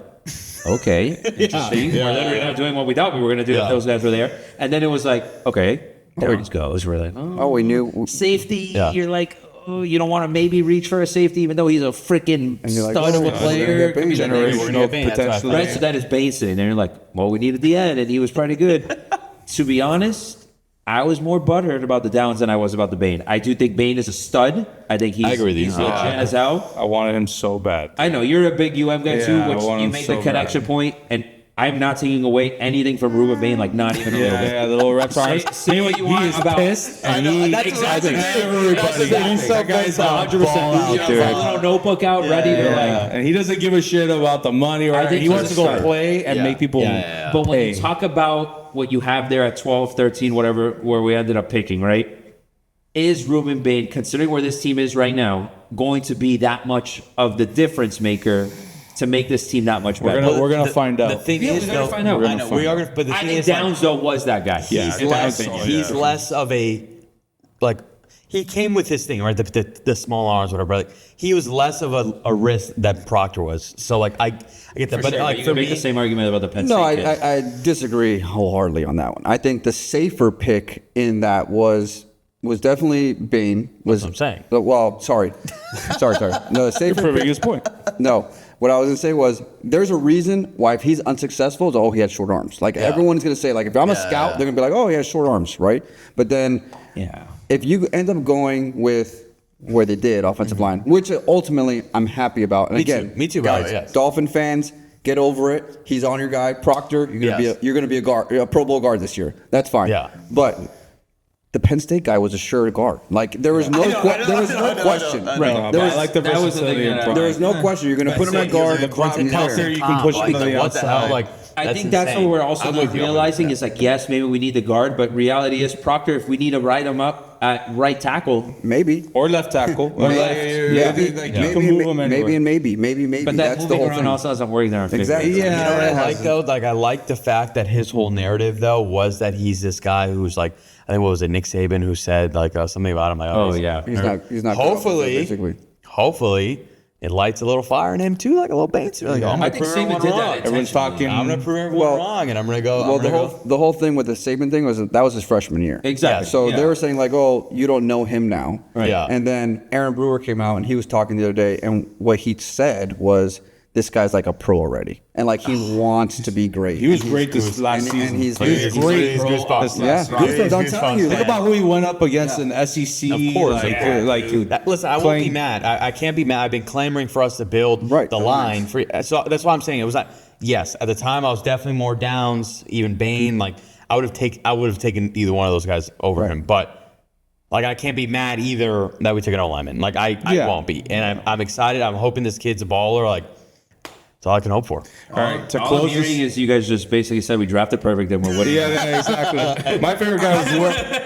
S1: okay, interesting. We're literally not doing what we thought we were going to do if those guys were there. And then it was like, okay, there it goes. We're like,
S3: Oh, we knew.
S1: safety.
S4: Yeah.
S1: You're like, oh, you don't want to maybe reach for a safety, even though he's a freaking
S3: you're like,
S1: stud of
S3: oh,
S1: a player.
S3: Bain.
S1: Could be the next-
S2: Generational
S4: Bain, that's what I
S2: potential.
S1: Right, so that is Basin. And you're like, well, we needed the end, and he was pretty good. To be honest, I was more butthurt about the Downs than I was about the Bain. I do think Bain is a stud. I think he's,
S4: I agree with you.
S1: he's legit as hell.
S2: I wanted him so bad.
S1: I know you're a big UM guy too,
S2: Yeah, I
S1: which
S2: want
S1: you
S2: him
S1: made
S2: so
S1: the connection point, and I'm not taking away anything from Ruben Bain, like not even a little bit.
S2: Yeah, the little Rex
S1: Say,
S2: arms.
S1: say what you want about
S2: pissed,
S4: I
S2: and
S4: know,
S2: he
S4: that's
S1: exactly.
S4: everybody.
S2: That guy's out.
S1: 100%. He's got a little notebook out, ready to like.
S2: and he doesn't give a shit about the money. Right?
S1: think
S2: He wants to
S1: he's a
S2: go
S1: stud.
S2: play and
S4: Yeah.
S2: make people.
S4: Yeah.
S1: But when
S2: Hey.
S1: you talk about what you have there at 12, 13, whatever, where we ended up picking, right? Is Ruben Bain, considering where this team is right now, going to be that much of the difference maker to make this team that much better?
S2: We're gonna find out.
S4: The thing
S1: Yeah,
S4: is,
S1: we're gonna
S4: though,
S1: find out.
S4: I know, we are gonna. But the
S1: I
S4: thing
S1: think
S4: is,
S1: Downs, though, was that guy.
S4: he's
S2: Yeah,
S4: less.
S2: Downs-
S4: He's less of a like. He came with his thing, right? The small arms, whatever. Like, he was less of a risk than Proctor was. So like I get that,
S1: But
S4: but like
S1: you
S4: for
S1: can make
S4: me,
S1: the same argument about the Penn
S3: No,
S1: State kids.
S3: I disagree wholeheartedly on that one. I think the safer pick in that was definitely Bain. Was
S4: what I'm saying.
S3: Well, sorry. sorry. No, the safer
S2: proving
S3: pick,
S2: his point.
S3: No, what I was gonna say was there's a reason why if he's unsuccessful, it's, oh, he had short arms. Like everyone's gonna say, like if I'm a scout, they're gonna be like, oh, he has short arms, right? But then
S1: Yeah.
S3: if you end up going with where they did offensive line, which ultimately I'm happy about. And
S4: Me
S3: again,
S4: too. Me too, by the
S3: guys,
S4: way, yes.
S3: Dolphin fans, get over it. He's on your guy, Proctor. You're gonna be a guard, a Pro Bowl guard this year. That's fine.
S4: Yeah.
S3: But the Penn State guy was a sure guard. Like there was no question.
S2: Right.
S3: There
S2: I
S3: was
S2: like the
S1: that was the
S2: versatility
S1: thing
S2: and
S1: that I-
S2: pride.
S3: there was no question. You're gonna put him at guard. The
S4: once
S3: he's
S4: out
S3: there.
S4: there,
S2: you can push him to the
S4: what the hell?
S2: outside.
S4: Like
S1: I think that's
S4: insane.
S1: what we're also
S4: I'm
S1: not
S4: with you.
S1: realizing is like, yes, maybe we need the guard, but reality is Proctor, if we need to write him up at right tackle,
S3: Maybe.
S2: Or left tackle. Or left.
S3: Yeah,
S2: Like, you can move him anywhere.
S3: maybe.
S1: but that
S3: That's the
S1: moving
S3: whole
S1: around
S3: thing.
S1: also doesn't work in our favor.
S3: Exactly.
S4: You know what I
S3: it
S4: like
S3: has-
S4: though? Like I like the fact that his whole narrative though was that he's this guy who's like, I think what was it, Nick Saban who said like something about him. Like,
S1: Oh, yeah.
S3: He's not.
S4: Hopefully, hopefully it lights a little fire in him too, like a little bait. So like, oh, I'm
S1: I
S4: gonna
S1: think
S4: prove
S1: Saban
S4: everyone
S1: did that
S4: wrong.
S1: intentionally.
S2: Everyone's talking.
S4: I'm gonna prove everyone
S3: Well-
S4: wrong, and I'm gonna go.
S3: Well,
S4: I'm gonna go.
S3: the whole thing with the Saban thing was that was his freshman year.
S1: Exactly.
S3: So
S1: Yeah.
S3: they were saying like, oh, you don't know him now.
S1: Right.
S4: Yeah.
S3: And then Aaron Brewer came out and he was talking the other day, and what he said was, "This guy's like a pro already, and like he wants to be great."
S2: He was great this last
S3: and
S2: season.
S3: he's
S2: He was great.
S4: He's goosebumps.
S3: Yeah,
S2: last
S3: Goosebumps, I'm telling you.
S2: Think about who he went up against in SEC.
S4: Of course,
S2: like
S4: Listen, I won't be
S2: playing-
S4: mad. I can't be mad. I've been clamoring for us to build
S3: Right.
S4: the line. For, so that's why I'm saying it was like, yes, at the time I was definitely more Downs, even Bain. Like I would have taken either one of those guys over him. But like I can't be mad either that we took an O-lineman. Like I
S2: Yeah.
S4: won't be, and I'm excited. I'm hoping this kid's a baller. Like that's all I can hope for.
S2: All right, to
S1: All I'm
S2: close
S1: hearing
S2: this.
S1: is you guys just basically said we drafted perfect and we're winning.
S2: Yeah, exactly. My favorite guy was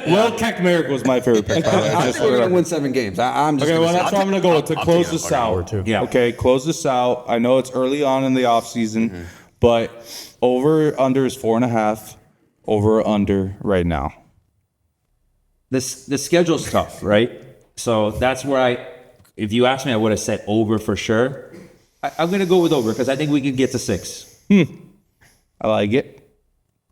S2: Will Keckmerrick was my favorite pick. By the way.
S3: I
S2: Just
S3: think we're
S2: for the
S3: gonna win 7 games. I'm just
S2: Okay,
S3: gonna
S2: well,
S3: say
S2: that's what I'm going to go with to
S4: I'm
S2: close
S4: taking
S2: this
S4: a fucking over
S2: out.
S4: too.
S1: Yeah.
S2: Okay, close this out. I know it's early on in the offseason, but over under is 4.5. Over under right now.
S1: The schedule's tough, right? So that's where if you asked me, I would have said over for sure. I'm going to go with over because I think we can get to 6.
S2: I like it.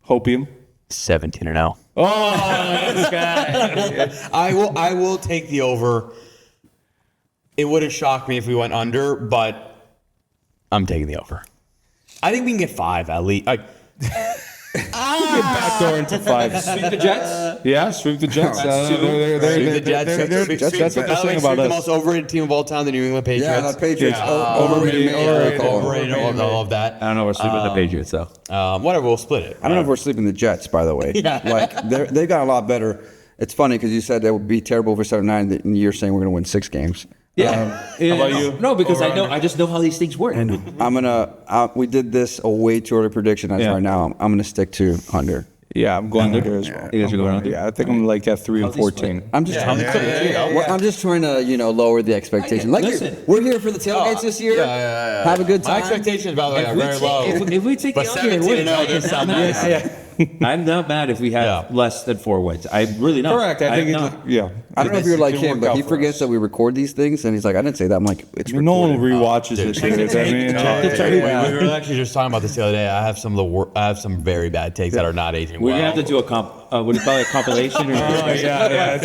S2: Hopium.
S4: 17-0.
S2: Oh, this guy.
S4: I will take the over. It wouldn't shock me if we went under, but I'm taking the over. I think we can get 5 at least. Like,
S2: Backdoor into 5.
S1: Sweep the Jets?
S2: Yeah, sweep the Jets.
S1: That's two.
S4: the Jets.
S2: That's what they're saying about
S4: the
S2: us.
S4: most overrated team of all time, the New England Patriots.
S3: yeah, the Patriots.
S2: Yeah.
S3: Overrated.
S4: Overrated. I love that.
S1: I don't know. We're sleeping with the Patriots, though.
S4: Whatever, we'll split it.
S3: I don't know if we're sleeping the Jets, by the way. Like they got a lot better. It's funny because you said they would be terrible for 7-9, and you're saying we're going to win 6 games.
S1: Yeah.
S2: How about you?
S1: No, because I just know how these things work.
S3: We did this a way too early prediction. As
S2: Yeah.
S3: right now, I'm gonna stick to under.
S2: Yeah, I'm going under as well.
S1: You guys are going under?
S2: Yeah, I think I'm like at 3 and
S1: How's these
S2: 14.
S3: I'm just trying.
S4: yeah.
S3: I'm just trying to lower the expectation. Like
S1: Listen.
S3: we're here for the tailgates this year.
S4: yeah.
S3: Have a good
S4: My
S3: time.
S4: expectations, by the way, are very low.
S1: If we take
S4: But
S1: the under,
S4: 17 and 0 does sound nice.
S1: I'm not mad if we have
S4: Yeah.
S1: less than 4 wins. I'm really not.
S2: Correct. I think
S1: I'm
S2: it's
S1: not.
S2: yeah.
S3: I don't know if you're like
S2: It can
S3: him,
S2: work
S3: but
S2: out
S3: he
S2: for
S3: forgets
S2: us.
S3: that we record these things, and he's like, "I didn't say that." I'm like, "It's
S2: No one
S3: recorded."
S2: rewatches it. Dude. I mean,
S4: We were actually just talking about this the other day. I have some of the I have some very bad takes that are not aging
S1: We're
S4: well.
S1: gonna have to do a what do you call it? A compilation of
S4: Yeah.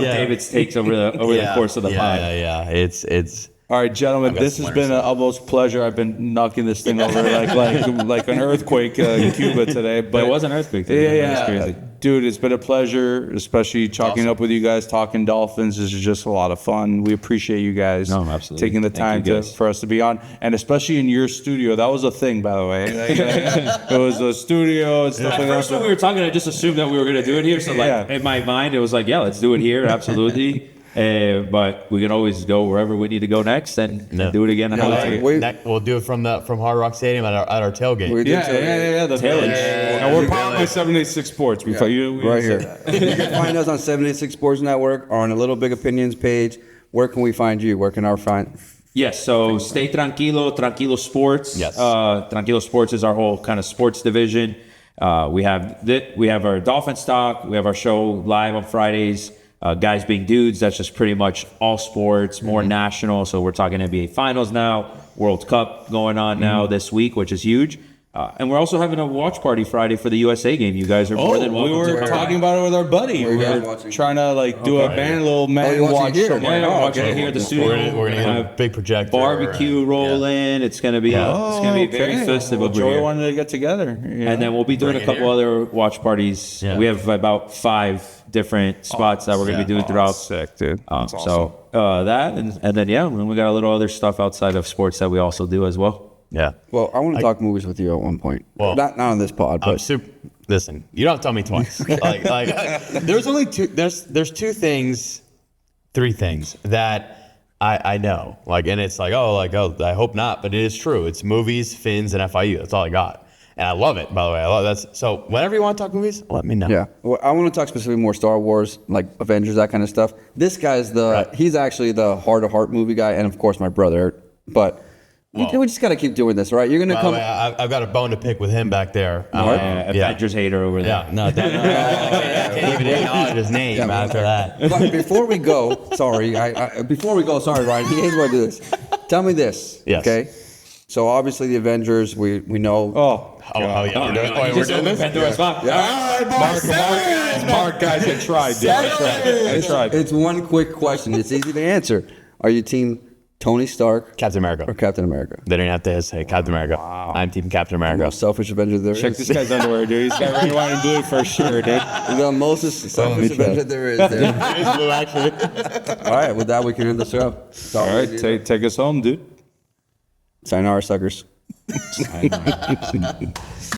S1: David's takes over the course of the pod.
S4: Yeah. It's
S2: All right, gentlemen,
S4: got
S2: this
S4: some
S2: has been an utmost pleasure. I've been knocking this thing over like an earthquake in Cuba today. But
S1: There was an earthquake today.
S2: Yeah,
S1: That's crazy.
S2: dude, it's been a pleasure, especially chalking up with you guys, talking Dolphins. This is just a lot of fun. We appreciate you guys
S1: No, absolutely.
S2: taking the
S1: Thank
S2: time
S1: you, guys.
S2: for us to be on, and especially in your studio. That was a thing, by the way. It was a studio and stuff like
S1: First
S2: that.
S1: when we were talking, I just assumed that we were gonna do it here. So like
S2: Yeah.
S1: in my mind, it was like, yeah, let's do it here, absolutely. But we can always go wherever we need to go next and do it again. another time.
S4: we'll do it from Hard Rock Stadium at our tailgate.
S3: We did say-
S2: Yeah. The village. And we're powered by 786 Sports. We
S3: right here.
S2: said that.
S3: You can find us on 786 Sports Network or on a Little Big Opinions page. Where can we find you? Where can our find?
S1: Yes, so Stay Tranquilo, Tranquilo Sports.
S4: Yes.
S1: Tranquilo Sports is our whole kind of sports division. We have our Dolphins talk. We have our show live on Fridays. Guys Being Dudes, that's just pretty much all sports, more national. So we're talking NBA Finals now, World Cup going on now this week, which is huge. And we're also having a watch party Friday for the USA game. You guys are more than welcome
S2: we were
S1: to come
S2: talking
S1: by.
S2: about it with our buddy. We
S3: you guys
S2: were
S3: watching?
S2: trying to do a little man
S3: you're watching
S2: watch.
S3: here?
S2: somewhere.
S1: Yeah, we're
S2: Oh,
S1: watching it here at the studio.
S4: We're gonna have a
S1: have
S4: big projector.
S1: barbecue roll in. It's gonna be very festive
S2: Well,
S1: over
S2: Joey
S1: here.
S2: wanted to get together.
S1: And then we'll be doing a
S4: Bring it
S1: couple
S4: here.
S1: other watch parties.
S4: Yeah.
S1: We have about 5 different spots that we're going to be doing throughout.
S2: Sick, dude. That's awesome.
S1: So that, and then, yeah, and we got a little other stuff outside of sports that we also do as well.
S4: Yeah.
S3: Well, I want to talk movies with you at one point.
S4: Well,
S3: not on this pod,
S4: I'm
S3: but
S4: super. Listen, you don't have to tell me twice. There's only two. There's 2 things, 3 things that I know. And it's I hope not, but it is true. It's movies, Fins, and FIU. That's all I got, and I love it. By the way, I love that's. So whenever you want to talk movies, let me know.
S3: yeah. Well, I want to talk specifically more Star Wars, like Avengers, that kind of stuff. This guy's he's actually the heart of heart movie guy, and of course my brother. But we just got to keep doing this, right? You're gonna
S4: By the
S3: come.
S4: way, I've got a bone to pick with him back there.
S1: Avengers hater over there.
S4: Yeah, no, I can't even acknowledge his name after that.
S3: But before we go, sorry, Ryan. He hates when I do this. Tell me this,
S4: Yes.
S3: okay? So obviously the Avengers, we know.
S2: Oh,
S4: Oh yeah, we're doing,
S1: You just opened Pandora's box.
S2: Mark, guys, I tried, dude. I tried.
S3: It's one quick question. It's easy to answer. Are you team Tony Stark
S4: Captain America.
S3: or Captain America?
S4: They didn't have to say Captain America. I'm Team Captain America.
S3: Most selfish Avenger there
S2: Check
S3: is.
S2: this guy's underwear, dude. He's got red, white, and blue for sure, dude.
S3: The most selfish Avenger there is. There.
S4: It is blue, actually.
S3: All right, with that we can end the show.
S2: All right, take us home, dude.
S3: Sayonara, suckers.